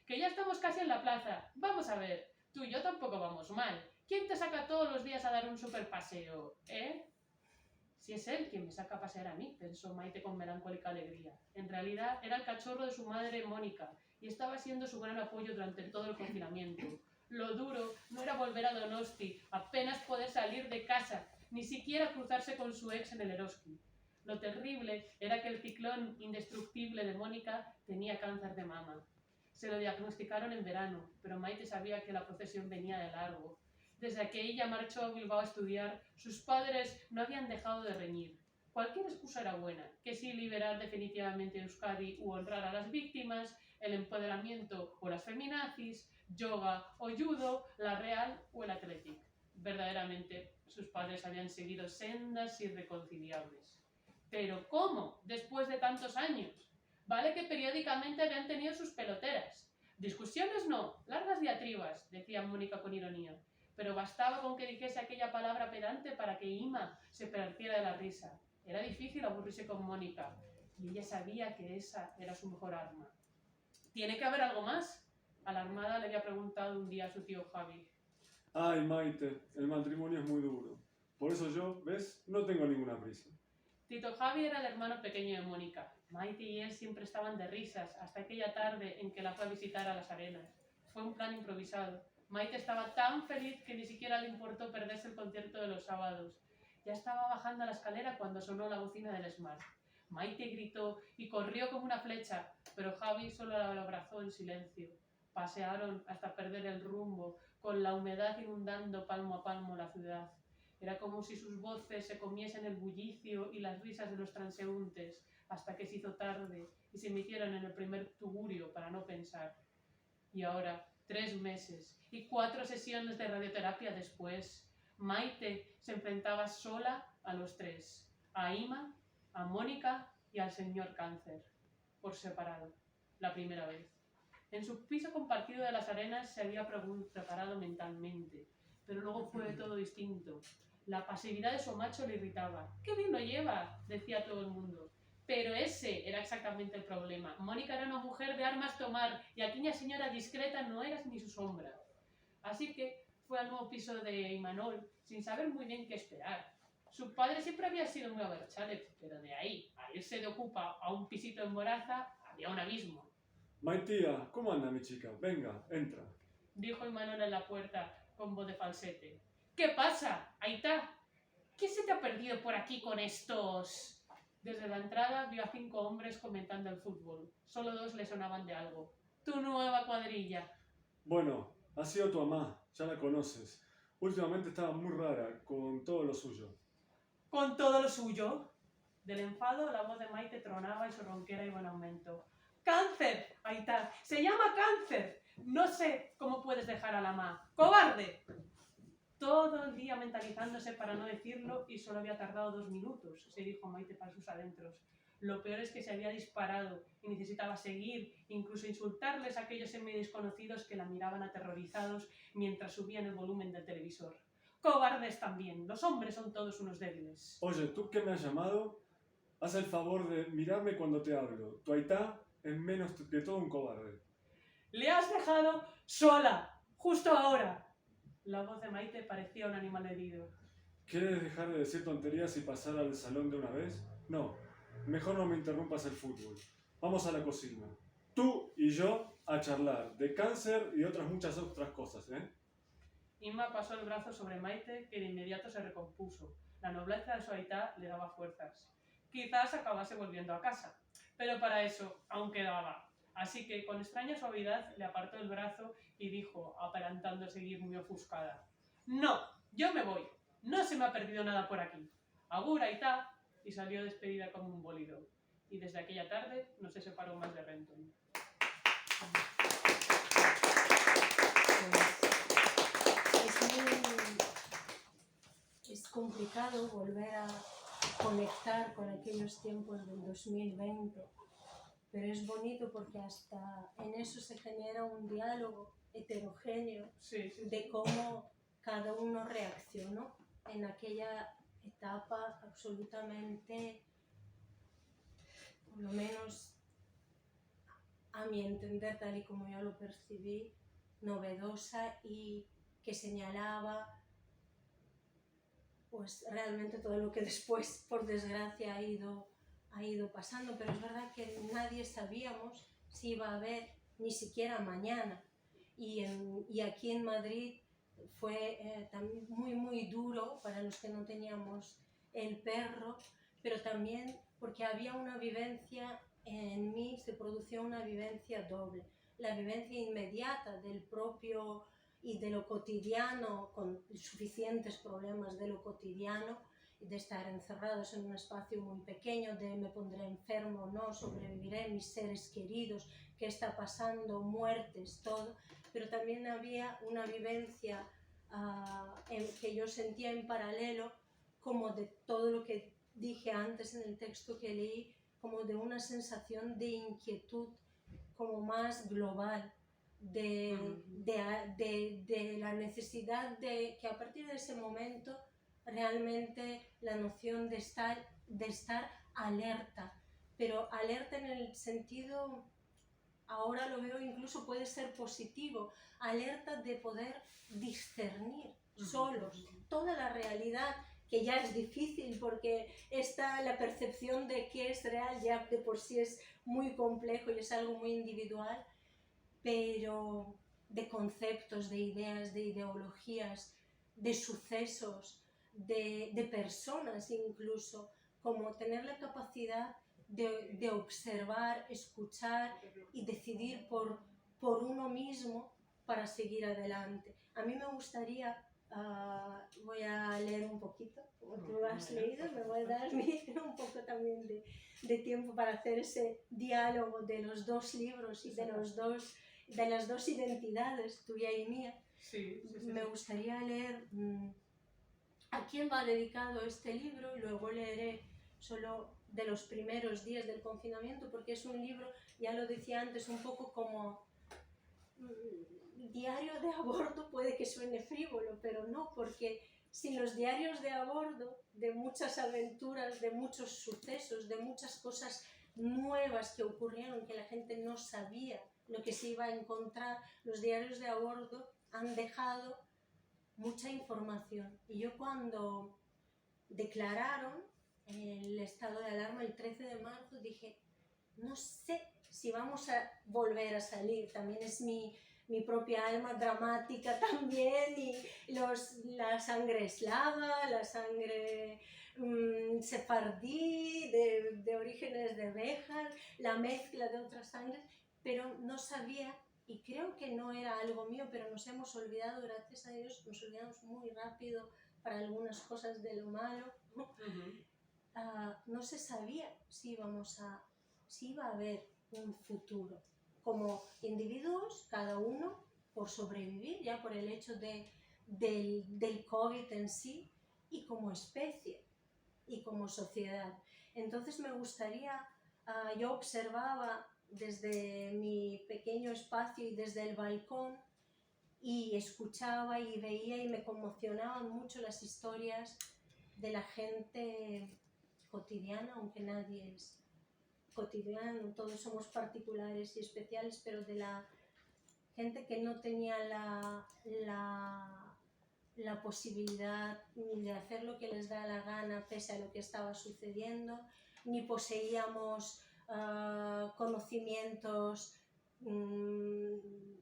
que ya estamos casi en la plaza! Vamos a ver, tú y yo tampoco vamos mal. ¿Quién te saca todos los días a dar un super paseo, Si es él quien me saca a pasear a mí, pensó Maite con melancólica alegría. En realidad era el cachorro de su madre Mónica y estaba siendo su gran apoyo durante todo el confinamiento. Lo duro no era volver a Donosti, apenas poder salir de casa, ni siquiera cruzarse con su ex en el Eroski. Lo terrible era que el ciclón indestructible de Mónica tenía cáncer de mama. Se lo diagnosticaron en verano, pero Maite sabía que la procesión venía de largo. Desde que ella marchó a Bilbao a estudiar, sus padres no habían dejado de reñir. Cualquier excusa era buena, que si liberar definitivamente a Euskadi u honrar a las víctimas, el empoderamiento o las feminazis, yoga o judo, la Real o el Athletic. Verdaderamente, sus padres habían seguido sendas irreconciliables. ¿Pero cómo? Después de tantos años. Vale que periódicamente habían tenido sus peloteras. Discusiones no, largas diatribas, decía Mónica con ironía. Pero bastaba con que dijese aquella palabra pedante para que Ima se partiera de la risa. Era difícil aburrirse con Mónica, y ella sabía que esa era su mejor arma. ¿Tiene que haber algo más? Alarmada le había preguntado un día a su tío Javi. Ay, Maite, el matrimonio es muy duro. Por eso yo, ¿ves? No tengo ninguna prisa. Tito Javi era el hermano pequeño de Mónica. Maite y él siempre estaban de risas hasta aquella tarde en que la fue a visitar a Las Arenas. Fue un plan improvisado. Maite estaba tan feliz que ni siquiera le importó perderse el concierto de los sábados. Ya estaba bajando la escalera cuando sonó la bocina del Smart. Maite gritó y corrió como una flecha, pero Javi solo la abrazó en silencio. Pasearon hasta perder el rumbo, con la humedad inundando palmo a palmo la ciudad. Era como si sus voces se comiesen el bullicio y las risas de los transeúntes, hasta que se hizo tarde y se metieron en el primer tugurio para no pensar. Y ahora, 3 meses y 4 sesiones de radioterapia después, Maite se enfrentaba sola a los 3, a Ima, a Mónica y al señor Cáncer, por separado, la primera vez. En su piso compartido de Las Arenas se había preparado mentalmente, pero luego fue todo distinto. La pasividad de su macho le irritaba. ¡Qué bien lo lleva!, decía todo el mundo. Pero ese era exactamente el problema. Mónica era una mujer de armas tomar y aquella señora discreta no era ni su sombra. Así que fue al nuevo piso de Imanol sin saber muy bien qué esperar. Su padre siempre había sido muy abertzale, pero de ahí a irse de ocupa a un pisito en Moraza había un abismo. Maitía, ¿cómo anda mi chica? Venga, entra. Dijo Imanol en la puerta con voz de falsete. ¿Qué pasa, Aitá? ¿Qué se te ha perdido por aquí con estos...? Desde la entrada vio a 5 hombres comentando el fútbol. Solo 2 le sonaban de algo. ¡Tu nueva cuadrilla! Bueno, ha sido tu mamá, ya la conoces. Últimamente estaba muy rara, con todo lo suyo. ¿Con todo lo suyo? Del enfado la voz de Maite tronaba y su ronquera iba en aumento. ¡Cáncer! Aitá, se llama cáncer. No sé cómo puedes dejar a la ma. ¡Cobarde! Todo el día mentalizándose para no decirlo y solo había tardado 2 minutos, se dijo Maite para sus adentros. Lo peor es que se había disparado y necesitaba seguir, incluso insultarles a aquellos semidesconocidos que la miraban aterrorizados mientras subían el volumen del televisor. Cobardes también, los hombres son todos unos débiles. Oye, ¿tú que me has llamado? Haz el favor de mirarme cuando te hablo. Tu Aitá es menos que todo un cobarde. ¡Le has dejado sola! ¡Justo ahora! La voz de Maite parecía un animal herido. ¿Quieres dejar de decir tonterías y pasar al salón de una vez? No, mejor no me interrumpas el fútbol. Vamos a la cocina. Tú y yo a charlar de cáncer y de otras muchas otras cosas, ¿eh? Inma pasó el brazo sobre Maite, que de inmediato se recompuso. La nobleza de su Aitá le daba fuerzas. Quizás acabase volviendo a casa, pero para eso aún quedaba. Así que con extraña suavidad le apartó el brazo y dijo, aparentando seguir muy ofuscada: «No, yo me voy. No se me ha perdido nada por aquí. Agur, Aitá», y salió despedida como un bólido. Y desde aquella tarde no se separó más de Renton. Es complicado volver a conectar con aquellos tiempos del 2020, pero es bonito porque hasta en eso se genera un diálogo heterogéneo de cómo cada uno reaccionó en aquella etapa absolutamente, por lo menos a mi entender, tal y como yo lo percibí, novedosa y que señalaba pues realmente todo lo que después, por desgracia, ha ido pasando, pero es verdad que nadie sabíamos si iba a haber ni siquiera mañana. Y aquí en Madrid fue también muy duro para los que no teníamos el perro, pero también porque había una vivencia en mí, se producía una vivencia doble. La vivencia inmediata del propio y de lo cotidiano, con suficientes problemas de lo cotidiano, de estar encerrados en un espacio muy pequeño, de me pondré enfermo, no, sobreviviré, mis seres queridos, qué está pasando, muertes, todo. Pero también había una vivencia que yo sentía en paralelo, como de todo lo que dije antes en el texto que leí, como de una sensación de inquietud como más global, de la necesidad de que a partir de ese momento realmente la noción de estar alerta, pero alerta en el sentido, ahora lo veo incluso puede ser positivo, alerta de poder discernir solos toda la realidad, que ya es difícil porque la percepción de qué es real ya de por sí es muy complejo y es algo muy individual, pero de conceptos, de ideas, de ideologías, de sucesos, de personas incluso, como tener la capacidad de observar, escuchar y decidir por uno mismo para seguir adelante. A mí me gustaría, voy a leer un poquito, como tú lo has leído, me voy a dar un poco también de tiempo para hacer ese diálogo de los dos libros y de las dos identidades, tuya y mía. Sí. Me gustaría leer a quién va dedicado este libro, y luego leeré solo de los primeros días del confinamiento, porque es un libro, ya lo decía antes, un poco como diario de a bordo. Puede que suene frívolo, pero no, porque sin los diarios de a bordo, de muchas aventuras, de muchos sucesos, de muchas cosas nuevas que ocurrieron, que la gente no sabía lo que se iba a encontrar, los diarios de a bordo han dejado mucha información. Y yo, cuando declararon el estado de alarma el 13 de marzo, dije, no sé si vamos a volver a salir. También es mi propia alma dramática también, y la sangre eslava, la sangre sefardí, de orígenes de Béjar, la mezcla de otras sangres, pero no sabía, y creo que no era algo mío, pero nos hemos olvidado, gracias a Dios, nos olvidamos muy rápido para algunas cosas de lo malo. No se sabía si iba a haber un futuro. Como individuos, cada uno por sobrevivir, ya por el hecho del COVID en sí, y como especie y como sociedad. Entonces me gustaría, yo observaba desde mi pequeño espacio y desde el balcón, y escuchaba y veía, y me conmocionaban mucho las historias de la gente cotidiana, aunque nadie es cotidiano, todos somos particulares y especiales, pero de la gente que no tenía la posibilidad ni de hacer lo que les da la gana pese a lo que estaba sucediendo, ni poseíamos conocimientos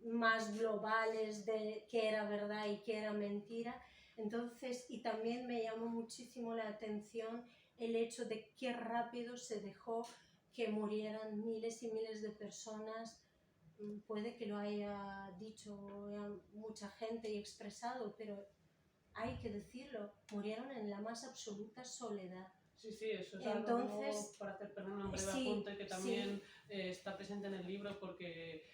más globales de qué era verdad y qué era mentira. Entonces, y también me llamó muchísimo la atención el hecho de qué rápido se dejó que murieran miles y miles de personas. Puede que lo haya dicho mucha gente y expresado, pero hay que decirlo, murieron en la más absoluta soledad. Sí, eso es entonces, algo, para hacer un breve apunte, que también está presente en el libro, porque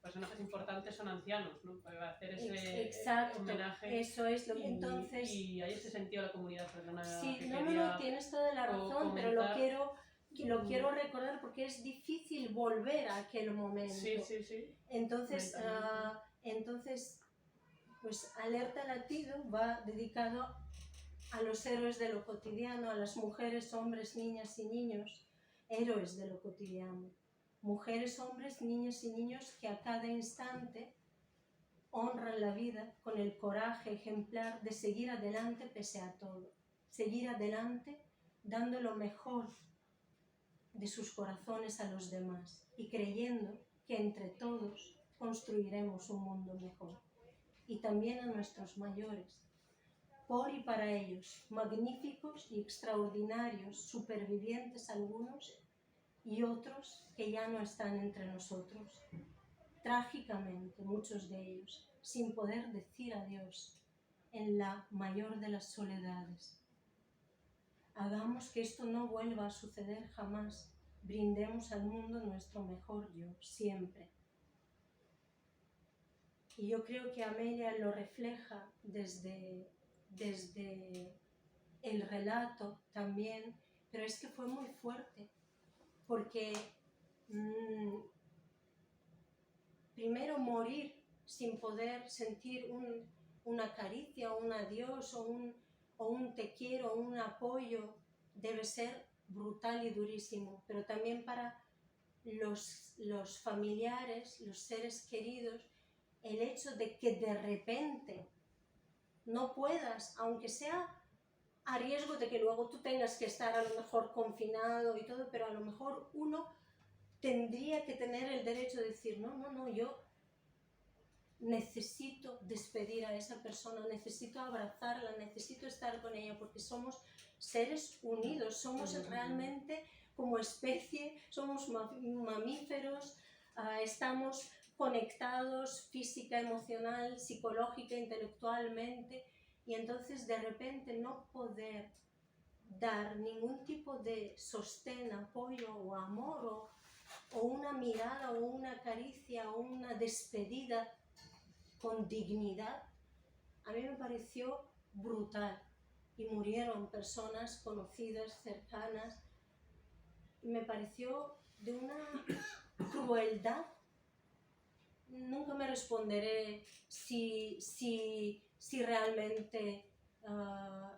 personajes importantes son ancianos, ¿no? Para hacer ese homenaje. Eso es lo que entonces... Y hay ese sentido de la comunidad, perdona. Sí, no, tienes toda la razón, pero lo quiero recordar porque es difícil volver a aquel momento. Sí. Entonces, pues Alerta Latido va dedicado a los héroes de lo cotidiano, a las mujeres, hombres, niñas y niños, héroes de lo cotidiano. Mujeres, hombres, niñas y niños que a cada instante honran la vida con el coraje ejemplar de seguir adelante pese a todo, seguir adelante dando lo mejor de sus corazones a los demás y creyendo que entre todos construiremos un mundo mejor. Y también a nuestros mayores, por y para ellos, magníficos y extraordinarios, supervivientes algunos y otros que ya no están entre nosotros. Trágicamente, muchos de ellos, sin poder decir adiós en la mayor de las soledades. Hagamos que esto no vuelva a suceder jamás. Brindemos al mundo nuestro mejor yo, siempre. Y yo creo que Amelia lo refleja desde el relato también, pero es que fue muy fuerte, porque primero morir sin poder sentir una caricia, o un adiós, o un te quiero, o un apoyo, debe ser brutal y durísimo, pero también para los familiares, los seres queridos, el hecho de que de repente no puedas, aunque sea a riesgo de que luego tú tengas que estar a lo mejor confinado y todo, pero a lo mejor uno tendría que tener el derecho de decir, no, yo necesito despedir a esa persona, necesito abrazarla, necesito estar con ella, porque somos seres unidos, somos realmente como especie, somos mamíferos, estamos conectados física, emocional, psicológica, intelectualmente, y entonces de repente no poder dar ningún tipo de sostén, apoyo o amor o una mirada o una caricia o una despedida con dignidad, a mí me pareció brutal. Y murieron personas conocidas, cercanas, y me pareció de una crueldad. Nunca me responderé si realmente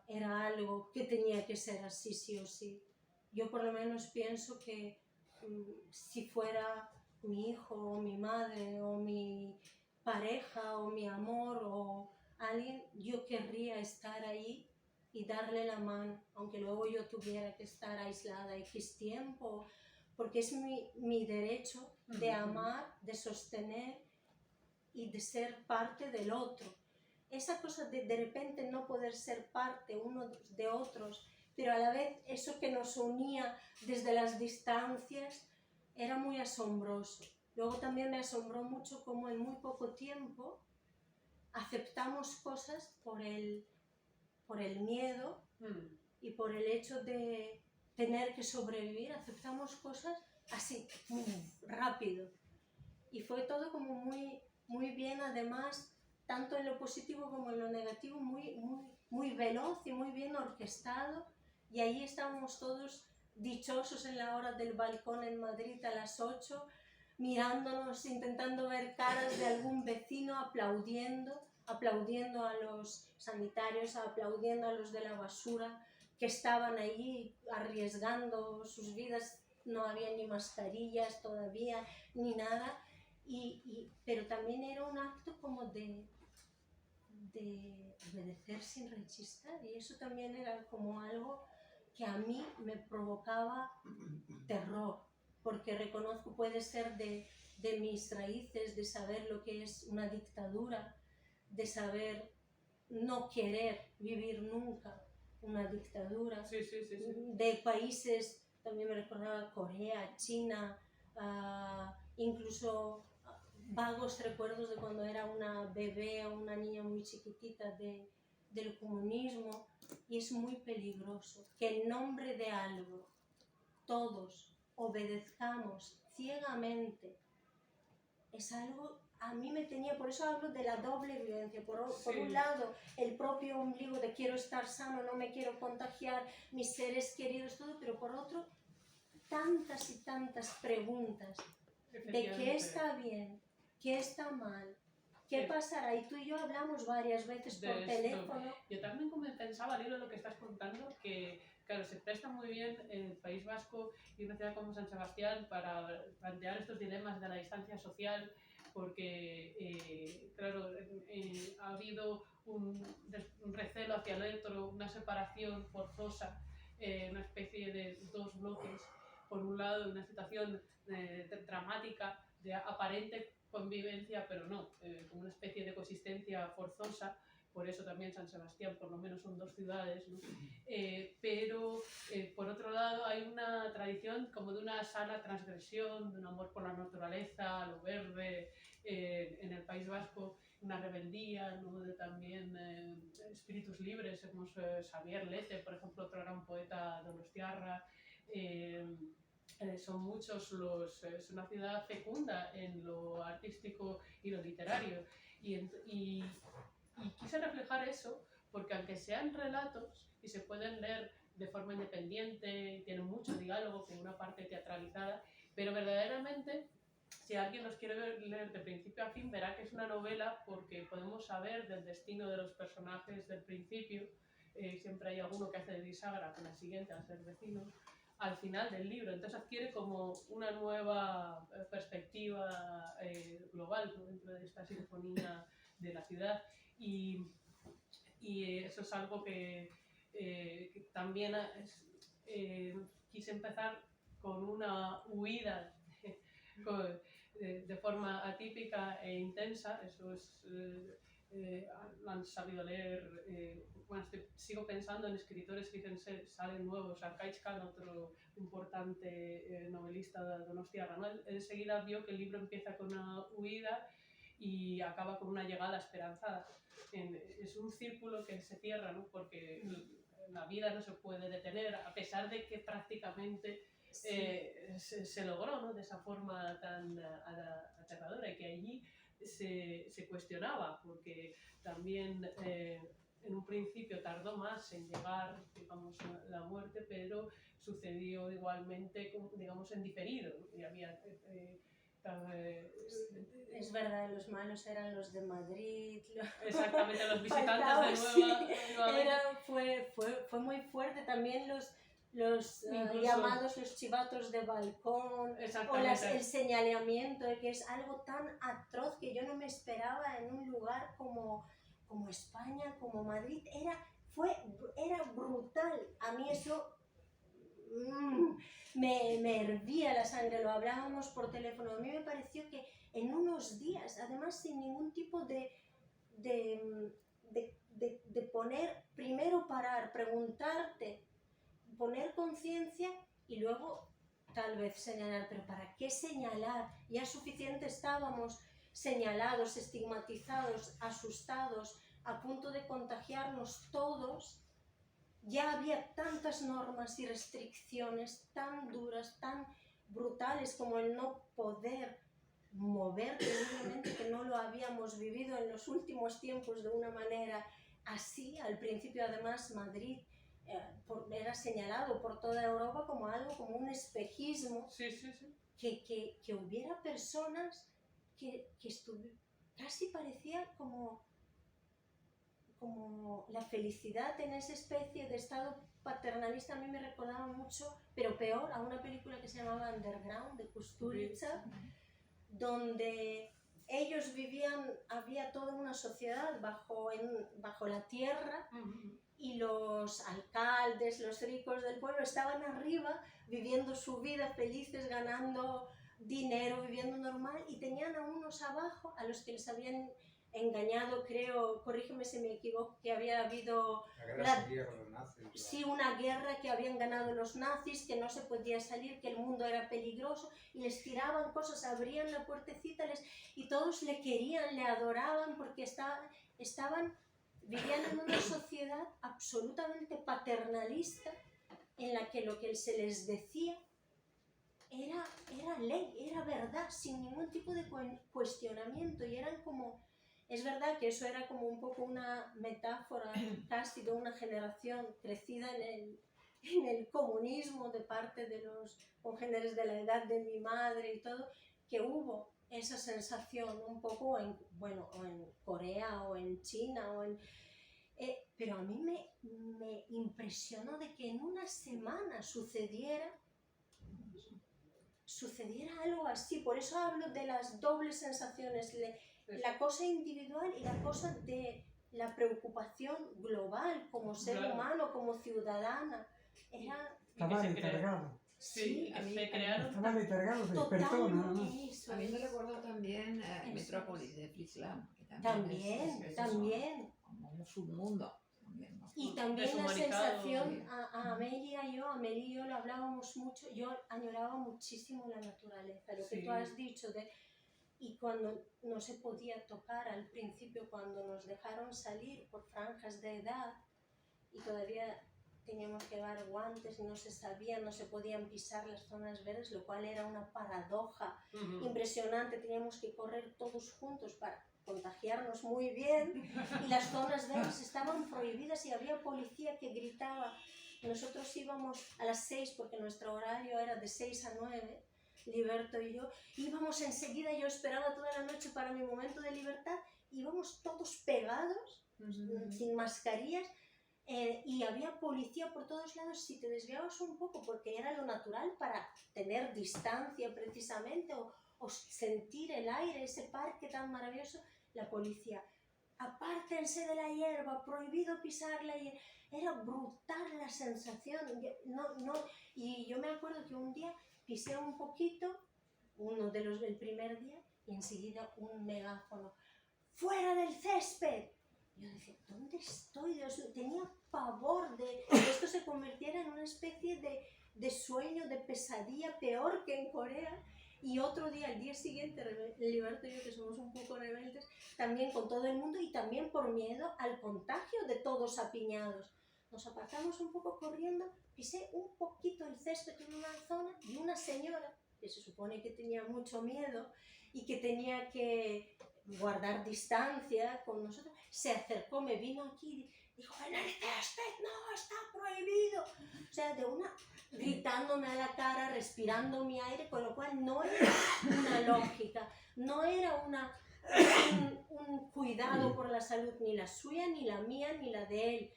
era algo que tenía que ser así, sí o sí. Yo por lo menos pienso que si fuera mi hijo o mi madre o mi pareja o mi amor o alguien, yo querría estar ahí y darle la mano, aunque luego yo tuviera que estar aislada X tiempo, porque es mi derecho de amar, de sostener y de ser parte del otro. Esa cosa de repente no poder ser parte uno de otros, pero a la vez eso que nos unía desde las distancias era muy asombroso. Luego también me asombró mucho cómo en muy poco tiempo aceptamos cosas por el miedo y por el hecho de tener que sobrevivir, aceptamos cosas así, rápido. Y fue todo como muy bien, además, tanto en lo positivo como en lo negativo, muy veloz y muy bien orquestado. Y ahí estábamos todos dichosos en la hora del balcón en Madrid a las 8, mirándonos, intentando ver caras de algún vecino, aplaudiendo a los sanitarios, aplaudiendo a los de la basura que estaban allí arriesgando sus vidas. No había ni mascarillas todavía, ni nada. Pero también era un acto como de obedecer sin rechistar, y eso también era como algo que a mí me provocaba terror, porque reconozco, puede ser de mis raíces, de saber lo que es una dictadura, de saber no querer vivir nunca una dictadura, de países, también me recordaba Corea, China, incluso vagos recuerdos de cuando era una bebé o una niña muy chiquitita del comunismo, y es muy peligroso que en nombre de algo todos obedezcamos ciegamente. Es algo, a mí me tenía, por eso hablo de la doble violencia, por un lado el propio ombligo de quiero estar sano, no me quiero contagiar, mis seres queridos, todo, pero por otro tantas y tantas preguntas de qué está bien, qué está mal, qué pasará. Y tú y yo hablamos varias veces por teléfono. Yo también como pensaba, al hilo de lo que estás contando, que claro, se presta muy bien el País Vasco y una ciudad como San Sebastián para plantear estos dilemas de la distancia social, porque, claro, ha habido un recelo hacia el otro, una separación forzosa, una especie de dos bloques. Por un lado, una situación dramática de aparente convivencia, pero no, como una especie de coexistencia forzosa. Por eso también San Sebastián, por lo menos son dos ciudades, ¿no? Pero por otro lado hay una tradición como de una sana transgresión, de un amor por la naturaleza, lo verde, en el País Vasco, una rebeldía, ¿no? De también espíritus libres, como Xavier Lete, por ejemplo, otro gran poeta donostiarra. Son muchos es una ciudad fecunda en lo artístico y lo literario. Y quise reflejar eso porque aunque sean relatos y se pueden leer de forma independiente, tienen mucho diálogo con una parte teatralizada, pero verdaderamente si alguien los quiere leer de principio a fin verá que es una novela porque podemos saber del destino de los personajes del principio, siempre hay alguno que hace de bisagra con la siguiente al ser vecinos, al final del libro, entonces adquiere como una nueva perspectiva global, ¿no? Dentro de esta sinfonía de la ciudad. Y eso es algo que también quise empezar con una huida de forma atípica e intensa. Eso es, han sabido leer, bueno, sigo pensando en escritores que dicen salen nuevos, Arkaitz Khan, otro importante novelista de donostiarra, ¿no? Enseguida vio que el libro empieza con una huida y acaba con una llegada esperanzada. Es un círculo que se cierra, ¿no? Porque la vida no se puede detener, a pesar de que prácticamente se logró, ¿no? De esa forma tan aterradora, y que allí se cuestionaba, porque también en un principio tardó más en llegar, digamos, la muerte, pero sucedió igualmente, digamos, en diferido, ¿no? Y había... es verdad, los malos eran los de Madrid. Exactamente, los visitantes de Nueva Fue muy fuerte también los llamados, los chivatos de balcón, o el señalamiento, que es algo tan atroz que yo no me esperaba en un lugar como España, como Madrid. Era brutal. A mí eso... me hervía la sangre, lo hablábamos por teléfono. A mí me pareció que en unos días, además sin ningún tipo de poner, primero parar, preguntarte, poner conciencia y luego tal vez señalar. Pero ¿para qué señalar? Ya suficiente estábamos señalados, estigmatizados, asustados, a punto de contagiarnos todos. Ya había tantas normas y restricciones tan duras, tan brutales, como el no poder moverte libremente, que no lo habíamos vivido en los últimos tiempos de una manera así. Al principio, además, Madrid era señalado por toda Europa como algo, como un espejismo. Sí. Que hubiera personas que casi parecía como la felicidad en esa especie de estado paternalista. A mí me recordaba mucho, pero peor, a una película que se llamaba Underground, de Kusturica, donde ellos vivían, había toda una sociedad bajo la tierra, y los alcaldes, los ricos del pueblo estaban arriba viviendo su vida felices, ganando dinero, viviendo normal, y tenían a unos abajo a los que les habían engañado, creo, corrígeme si me equivoco, que había habido una guerra que habían ganado los nazis, que no se podía salir, que el mundo era peligroso, y les tiraban cosas, abrían la puertecita, y todos le querían, le adoraban, porque vivían en una sociedad absolutamente paternalista, en la que lo que se les decía era ley, era verdad, sin ningún tipo de cuestionamiento, y eran como... Es verdad que eso era como un poco una metáfora casi de una generación crecida en el comunismo de parte de los congéneres de la edad de mi madre y todo, que hubo esa sensación un poco en Corea o en China, pero a mí me impresionó de que en una semana sucediera sucediera algo así. Por eso hablo de las dobles sensaciones, la cosa individual y la cosa de la preocupación global como ser humano, como ciudadana. Estaba letargado. Sí, que se crearon Estaba letargado, se despertó nada más. eso A mí me es. recordó también Eso Metrópolis de Fritz Lang, que También, es también. como un submundo. También, ¿no? Y también la Deshumanizado, sensación, sí. a Amelia y yo lo hablábamos mucho, yo añoraba muchísimo la naturaleza, lo que Sí. tú has dicho, y cuando no se podía tocar al principio, cuando nos dejaron salir por franjas de edad y todavía teníamos que llevar guantes y no se sabía, no se podían pisar las zonas verdes, lo cual era una paradoja impresionante, teníamos que correr todos juntos para contagiarnos muy bien y las zonas verdes estaban prohibidas y había policía que gritaba. Nosotros íbamos a las 6 porque nuestro horario era de 6 a 9, Liberto y yo, íbamos enseguida, yo esperaba toda la noche para mi momento de libertad, íbamos todos pegados, sin mascarillas, y había policía por todos lados. Si te desviabas un poco, porque era lo natural para tener distancia precisamente, o sentir el aire, ese parque tan maravilloso, la policía, apártense de la hierba, prohibido pisar la hierba. Era brutal la sensación, y yo me acuerdo que un día pisé un poquito, el primer día, y enseguida un megáfono, ¡fuera del césped! Yo decía, ¿dónde estoy? Dios mío, tenía pavor de que esto se convirtiera en una especie de sueño, de pesadilla, peor que en Corea. Y otro día, el día siguiente, Liberto y yo, que somos un poco rebeldes, también con todo el mundo y también por miedo al contagio de todos apiñados. Nos apartamos un poco corriendo, pisé un poquito el césped en una zona y una señora, que se supone que tenía mucho miedo y que tenía que guardar distancia con nosotros, se acercó, me vino aquí y dijo, en el césped no, está prohibido. O sea, gritándome a la cara, respirando mi aire, con lo cual no era una lógica, no era un cuidado por la salud, ni la suya, ni la mía, ni la de él.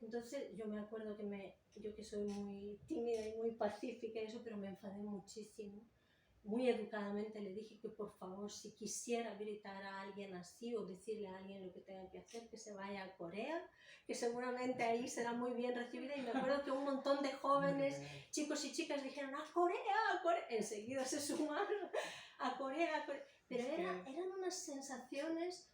Entonces yo me acuerdo yo que soy muy tímida y muy pacífica y eso, pero me enfadé muchísimo. Muy educadamente le dije que por favor, si quisiera gritar a alguien así o decirle a alguien lo que tenga que hacer, que se vaya a Corea, que seguramente ahí será muy bien recibida. Y me acuerdo que un montón de jóvenes, chicos y chicas, dijeron ¡a Corea, a Corea! Enseguida se sumaron a Corea, a Corea. Pero eran unas sensaciones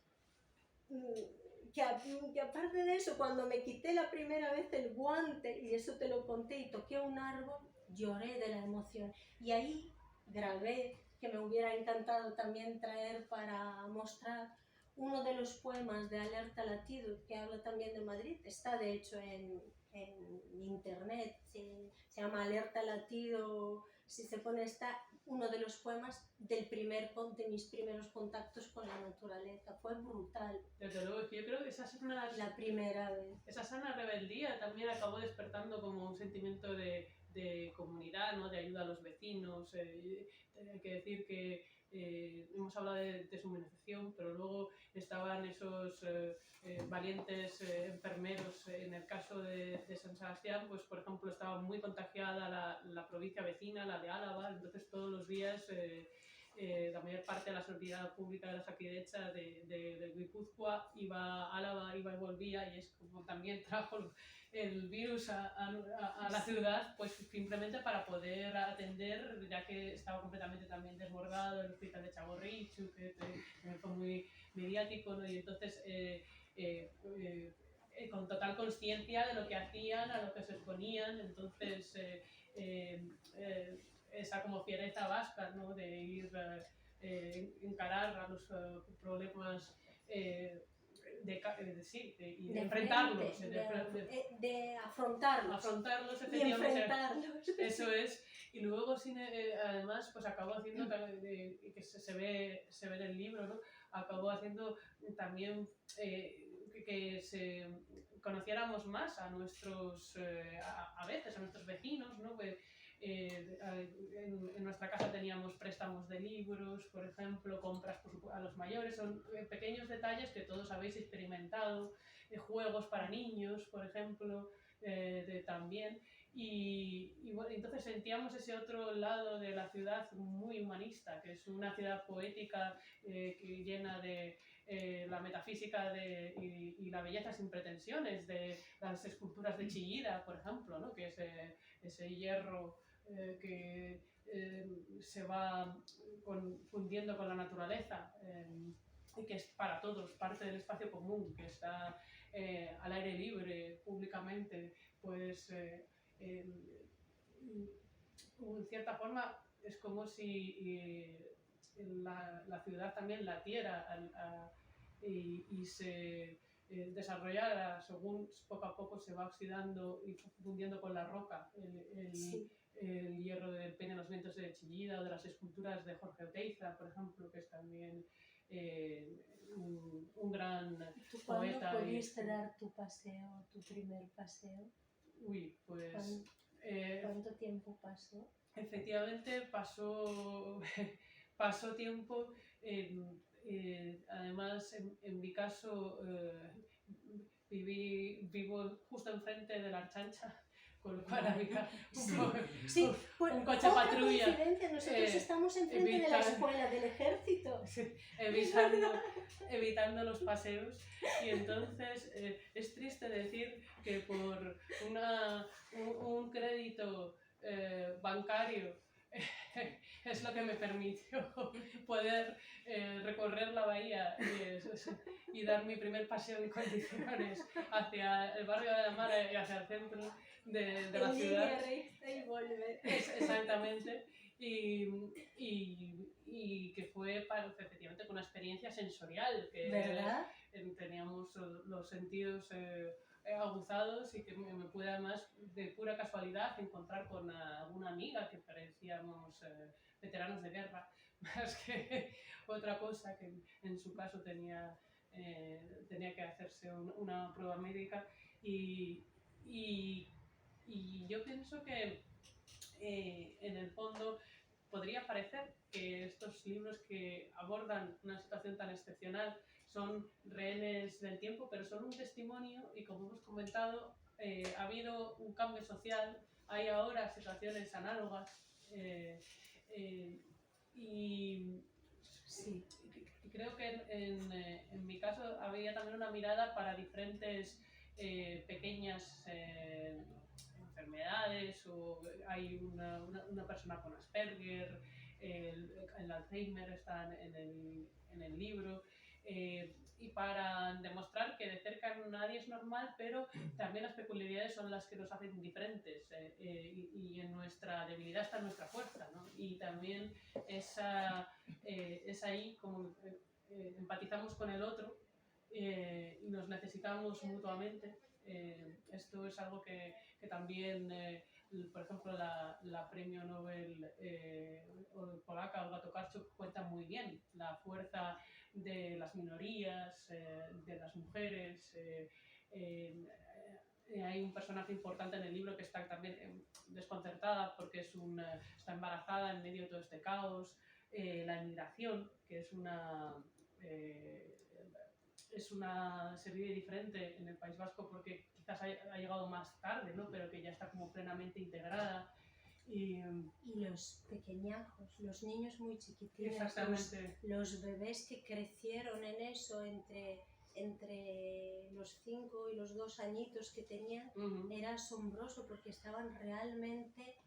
que aparte de eso, cuando me quité la primera vez el guante, y eso te lo conté, y toqué un árbol, lloré de la emoción. Y ahí grabé, que me hubiera encantado también traer para mostrar, uno de los poemas de Alerta Latido, que habla también de Madrid, está de hecho en internet, se llama Alerta Latido, si se pone, está uno de los poemas de mis primeros contactos con la naturaleza. Fue brutal. Desde luego, yo creo que la primera vez. Esa sana rebeldía también acabó despertando como un sentimiento de comunidad, ¿no? De ayuda a los vecinos. Hay que decir que hemos hablado de deshumanización, pero luego estaban esos valientes enfermeros. En el caso de San Sebastián, pues por ejemplo, estaba muy contagiada la provincia vecina, la de Álava, entonces todos los días la mayor parte de la sanidad pública de la Osakidetza de Guipúzcoa iba a Álava, iba y volvía, y es como también trajo el virus a la ciudad, pues simplemente para poder atender, ya que estaba completamente también desbordado el hospital de Txagorritxu, que fue muy mediático, ¿no? Y entonces con total conciencia de lo que hacían, a lo que se exponían, entonces esa como fiereza vasca, ¿no? De ir encarar a los problemas y de enfrentarlos, de afrontarlos efectivamente, y enfrentarlos. Eso es. Y luego además pues acabó haciendo que se ve en el libro, ¿no? Acabó haciendo también que conociéramos más a nuestros a veces a nuestros vecinos, ¿no? Pues, en nuestra casa teníamos préstamos de libros, por ejemplo, compras a los mayores, son pequeños detalles que todos habéis experimentado, juegos para niños, por ejemplo, también, Y bueno, entonces sentíamos ese otro lado de la ciudad muy humanista, que es una ciudad poética que llena de la metafísica y la belleza sin pretensiones de las esculturas de Chillida, por ejemplo, ¿no? Que es ese hierro que se va fundiendo con la naturaleza y que es para todos, parte del espacio común, que está al aire libre, públicamente, pues en cierta forma es como si la ciudad también latiera y se desarrollara según poco a poco se va oxidando y fundiendo con la roca Sí. el hierro del Peña de los Vientos de Chillida o de las esculturas de Jorge Oteiza, por ejemplo, que es también un gran ¿Tú cuándo poeta. pudiste dar tu paseo, tu primer paseo? Uy, pues... ¿Cuánto tiempo pasó? Efectivamente pasó tiempo, además en mi caso vivo justo enfrente de la Archancha, con lo cual había Sí, pues, un coche otra patrulla. coincidencia, nosotros estamos enfrente de la escuela del ejército. Evitando los paseos, y entonces es triste decir que por un crédito bancario es lo que me permitió poder recorrer la bahía y dar mi primer paseo en condiciones hacia el barrio de la Mara y hacia el centro de la ciudad. Y volver. Exactamente. Y que fue efectivamente con una experiencia sensorial, que ¿Verdad? Teníamos los sentidos aguzados y que me pude además de pura casualidad encontrar con alguna amiga que parecíamos veteranos de guerra, más que otra cosa, que en su caso tenía que hacerse una prueba médica y yo pienso que en el fondo podría parecer que estos libros que abordan una situación tan excepcional son rehenes del tiempo, pero son un testimonio y, como hemos comentado, ha habido un cambio social, hay ahora situaciones análogas y sí, creo que en mi caso había también una mirada para diferentes pequeñas enfermedades, o hay una persona con Asperger, el Alzheimer está en el libro, y para demostrar que de cerca nadie es normal, pero también las peculiaridades son las que nos hacen diferentes, y en nuestra debilidad está nuestra fuerza, ¿no? Y también es ahí como empatizamos con el otro y nos necesitamos mutuamente. Esto es algo que también, por ejemplo, la premio Nobel polaca Olga Tokarczuk cuenta muy bien la fuerza de las minorías, de las mujeres. Hay un personaje importante en el libro que está también desconcertada porque está embarazada en medio de todo este caos. La emigración, que se vive diferente en el País Vasco porque quizás ha llegado más tarde, ¿no? Pero que ya está como plenamente integrada. Y los pequeñajos, los niños muy chiquitines, exactamente. Los bebés que crecieron en eso entre los 5 y los 2 añitos que tenían, era asombroso porque estaban realmente,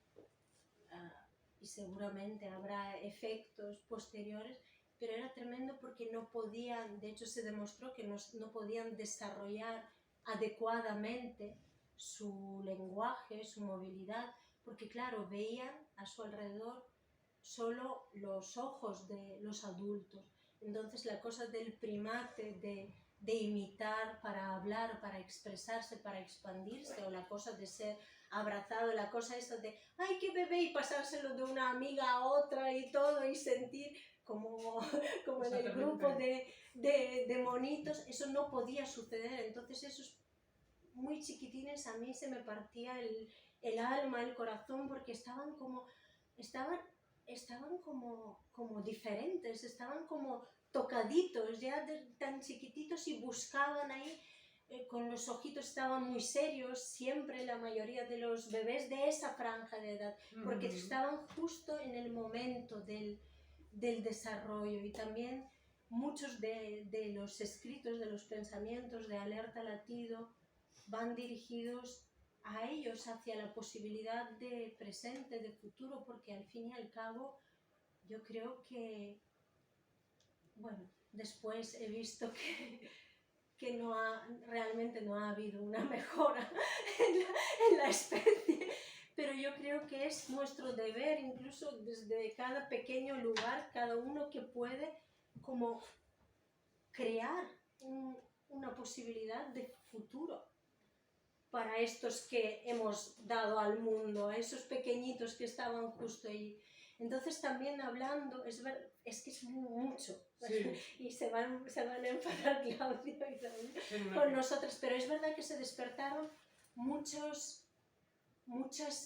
y seguramente habrá efectos posteriores, pero era tremendo porque no podían, de hecho se demostró que no podían desarrollar adecuadamente su lenguaje, su movilidad, porque claro, veían a su alrededor solo los ojos de los adultos. Entonces la cosa del primate, de imitar para hablar, para expresarse, para expandirse, o la cosa de ser abrazado, la cosa esa de ¡ay, qué bebé! Y pasárselo de una amiga a otra y todo, y sentir como en el grupo de monitos, eso no podía suceder. Entonces esos muy chiquitines a mí se me partía el alma, el corazón, porque estaban como diferentes, estaban como tocaditos ya tan chiquititos y buscaban ahí con los ojitos estaban muy serios, siempre la mayoría de los bebés de esa franja de edad, porque estaban justo en el momento del desarrollo. Y también muchos de los escritos, de los pensamientos de Alerta Latido van dirigidos a ellos, hacia la posibilidad de presente, de futuro, porque al fin y al cabo yo creo que, bueno, después he visto que realmente no ha habido una mejora en la especie, pero yo creo que es nuestro deber, incluso desde cada pequeño lugar, cada uno que puede, como crear una posibilidad de futuro para estos que hemos dado al mundo, a esos pequeñitos que estaban justo ahí. Entonces también hablando, es que es mucho, Sí. y se van a enfadar Claudio y también En una con nosotros, pero es verdad que se despertaron muchas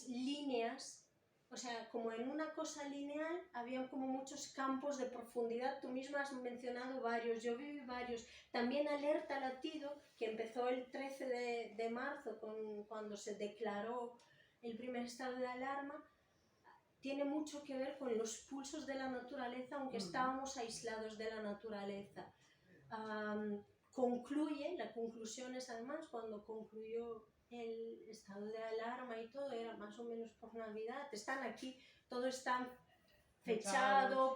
líneas, o sea, como en una cosa lineal había como muchos campos de profundidad. Tú misma has mencionado varios, yo vi varios. También Alerta Latido, que empezó el 13 de marzo, cuando se declaró el primer estado de alarma, tiene mucho que ver con los pulsos de la naturaleza, aunque estábamos aislados de la naturaleza. La conclusión es además cuando concluyó el estado de alarma y todo, era más o menos por Navidad. Están aquí, todo está fechado,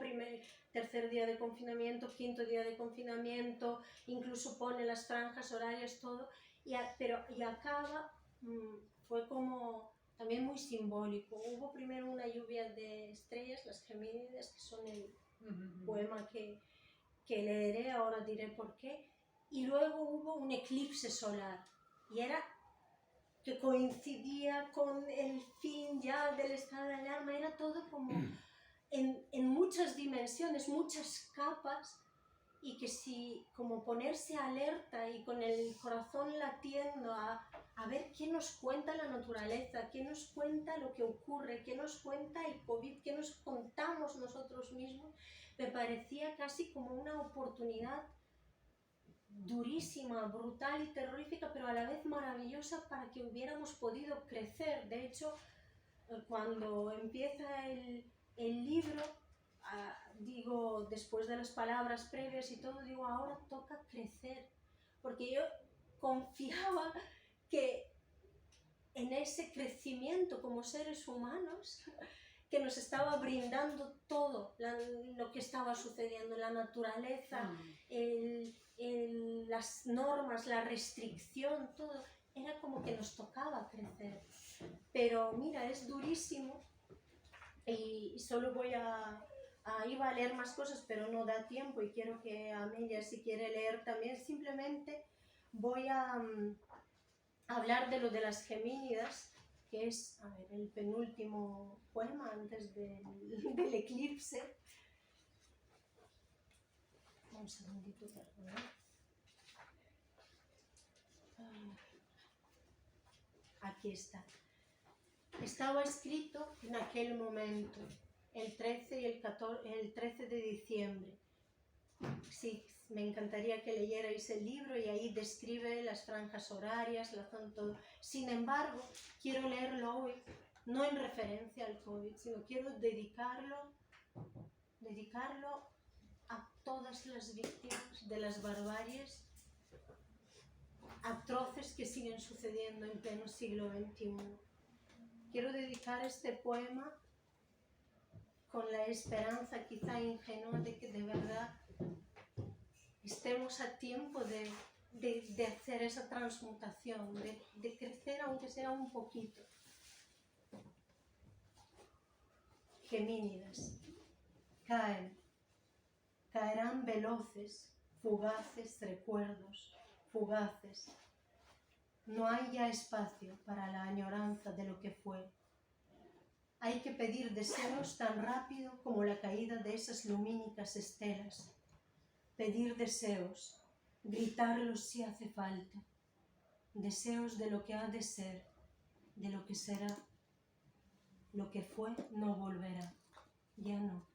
tercer día de confinamiento, quinto día de confinamiento, incluso pone las franjas horarias, todo, y acaba, fue como también muy simbólico. Hubo primero una lluvia de estrellas, las Gemínidas, que son el poema que leeré, ahora diré por qué, y luego hubo un eclipse solar, y era que coincidía con el fin ya del estado de alarma, era todo como en muchas dimensiones, muchas capas, y que si como ponerse alerta y con el corazón latiendo a ver qué nos cuenta la naturaleza, qué nos cuenta lo que ocurre, qué nos cuenta el COVID, qué nos contamos nosotros mismos, me parecía casi como una oportunidad durísima, brutal y terrorífica, pero a la vez maravillosa para que hubiéramos podido crecer. De hecho, cuando empieza el libro, digo, después de las palabras previas y todo, digo, ahora toca crecer, porque yo confiaba que en ese crecimiento como seres humanos que nos estaba brindando todo lo que estaba sucediendo, la naturaleza, las normas, la restricción, todo, era como que nos tocaba crecer. Pero mira, es durísimo y solo iba a leer más cosas, pero no da tiempo y quiero que Amelia, si quiere leer también, simplemente voy a hablar de lo de las Gemínidas, que es, a ver, el penúltimo poema antes del eclipse. Un segundito, perdón. Aquí está. Estaba escrito en aquel momento, el 13 y el 13 de diciembre. Sí, me encantaría que leyerais el libro y ahí describe las franjas horarias, todo. Sin embargo, quiero leerlo hoy, no en referencia al COVID, sino quiero dedicarlo a todas las víctimas de las barbaries atroces que siguen sucediendo en pleno siglo XXI. Quiero dedicar este poema con la esperanza quizá ingenua de que de verdad estemos a tiempo de hacer esa transmutación, de crecer aunque sea un poquito. Gemínidas. Caerán veloces, fugaces recuerdos, fugaces. No hay ya espacio para la añoranza de lo que fue. Hay que pedir deseos tan rápido como la caída de esas lumínicas estelas. Pedir deseos, gritarlos si hace falta. Deseos de lo que ha de ser, de lo que será. Lo que fue no volverá, ya no.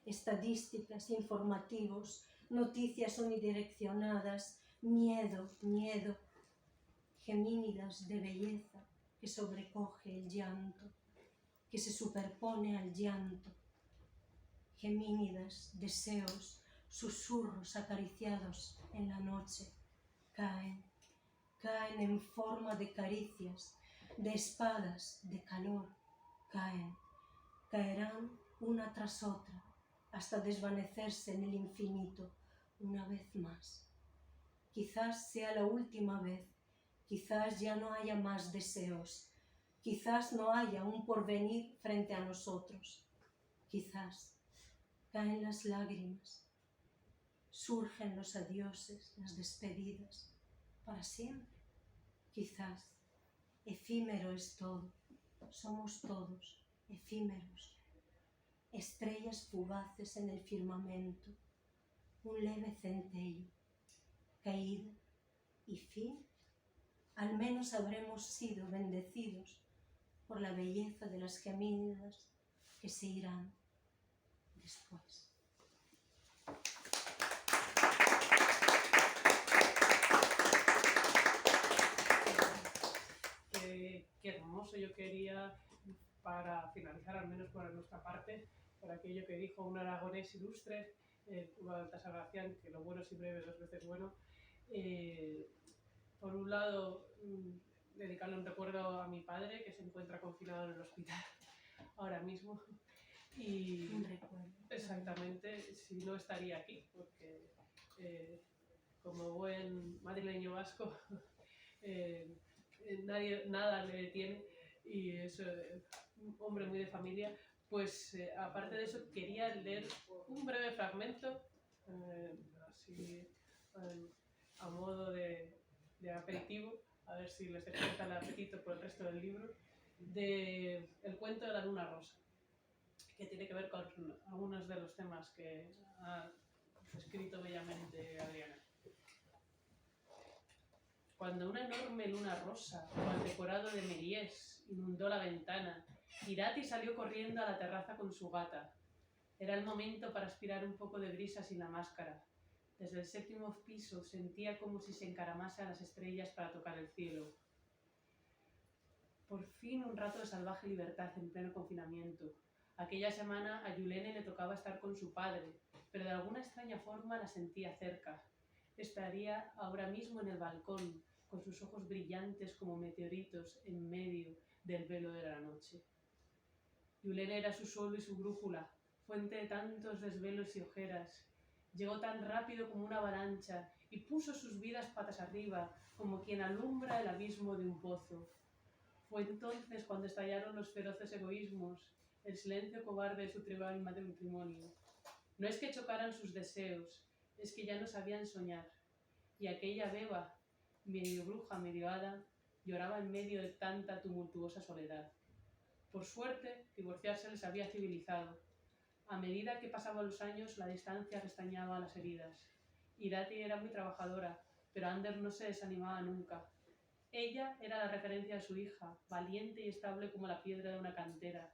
Estadísticas, informativos, noticias unidireccionadas, Miedo, miedo, gemínidas de belleza que sobrecoge el llanto, que se superpone al llanto. Gemínidas, deseos, susurros acariciados en la noche, caen, caen en forma de caricias, de espadas, de calor, caen, caerán una tras otra, hasta desvanecerse en el infinito una vez más. Quizás sea la última vez, quizás ya no haya más deseos, quizás no haya un porvenir frente a nosotros, quizás caen las lágrimas, surgen los adioses, las despedidas, para siempre. Quizás efímero es todo, somos todos efímeros, estrellas fugaces en el firmamento, un leve centello, caída y fin. Al menos habremos sido bendecidos por la belleza de las gemínidas que se irán después. Qué hermoso. Yo quería, para finalizar al menos por nuestra parte, por aquello que dijo un aragonés ilustre, Baltasar Gracián, que lo bueno siempre es 2 veces bueno. Por un lado, dedicarle un recuerdo a mi padre, que se encuentra confinado en el hospital ahora mismo. Y Un recuerdo. exactamente, si no estaría aquí, porque como buen madrileño vasco, nada le detiene y es un hombre muy de familia. Pues aparte de eso, quería leer un breve fragmento, así a modo de aperitivo, a ver si les despierta el apetito por el resto del libro, de El cuento de la luna rosa, que tiene que ver con algunos de los temas que ha escrito bellamente Adriana. Cuando una enorme luna rosa, cual decorado de Méliès, inundó la ventana, Irati salió corriendo a la terraza con su gata. Era el momento para aspirar un poco de brisa sin la máscara. Desde el 7º piso sentía como si se encaramase a las estrellas para tocar el cielo. Por fin un rato de salvaje libertad en pleno confinamiento. Aquella semana a Yulene le tocaba estar con su padre, pero de alguna extraña forma la sentía cerca. Estaría ahora mismo en el balcón, con sus ojos brillantes como meteoritos en medio del velo de la noche. Yulene era su sol y su brújula, fuente de tantos desvelos y ojeras. Llegó tan rápido como una avalancha y puso sus vidas patas arriba, como quien alumbra el abismo de un pozo. Fue entonces cuando estallaron los feroces egoísmos, el silencio cobarde de su tribal matrimonio. No es que chocaran sus deseos, es que ya no sabían soñar. Y aquella beba, medio bruja, medio hada, lloraba en medio de tanta tumultuosa soledad. Por suerte, divorciarse les había civilizado. A medida que pasaban los años, la distancia restañaba las heridas. Irati era muy trabajadora, pero Ander no se desanimaba nunca. Ella era la referencia de su hija, valiente y estable como la piedra de una cantera,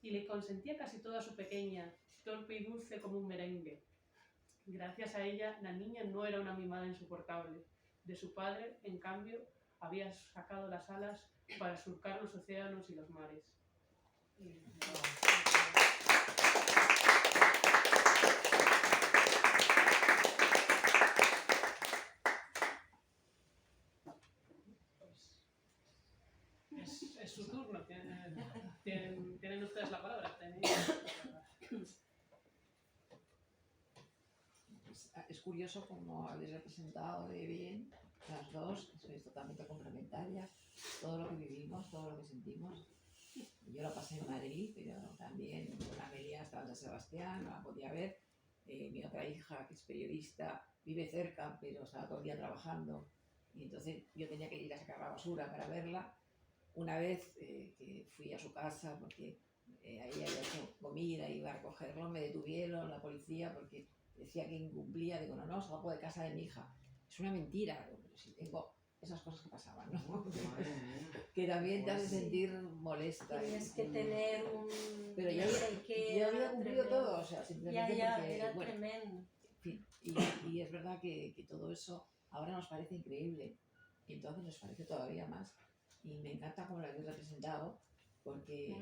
y le consentía casi todo a su pequeña, torpe y dulce como un merengue. Gracias a ella, la niña no era una mimada insoportable. De su padre, en cambio, había sacado las alas para surcar los océanos y los mares. Es su turno. Tienen ustedes la palabra. Es curioso cómo habéis representado de bien las dos, sois totalmente complementarias, todo lo que vivimos, todo lo que sentimos. Yo lo pasé en Madrid, pero también con Amelia estaba en San Sebastián, no la podía ver. Mi otra hija, que es periodista, vive cerca, pero estaba todo el día trabajando. Y entonces yo tenía que ir a sacar la basura para verla. Una vez que fui a su casa, porque ahí había hecho comida, iba a recogerlo, me detuvieron la policía porque decía que incumplía. Digo, no, salgo de casa de mi hija. Es una mentira, pero si tengo esas cosas que pasaban, ¿no? Que también te hace sentir molesta. Tienes que tener un... Pero yo había cumplido todo, o sea, simplemente ya, porque... era bueno, tremendo. en fin, y es verdad que todo eso ahora nos parece increíble y entonces nos parece todavía más. Y me encanta cómo lo habéis representado porque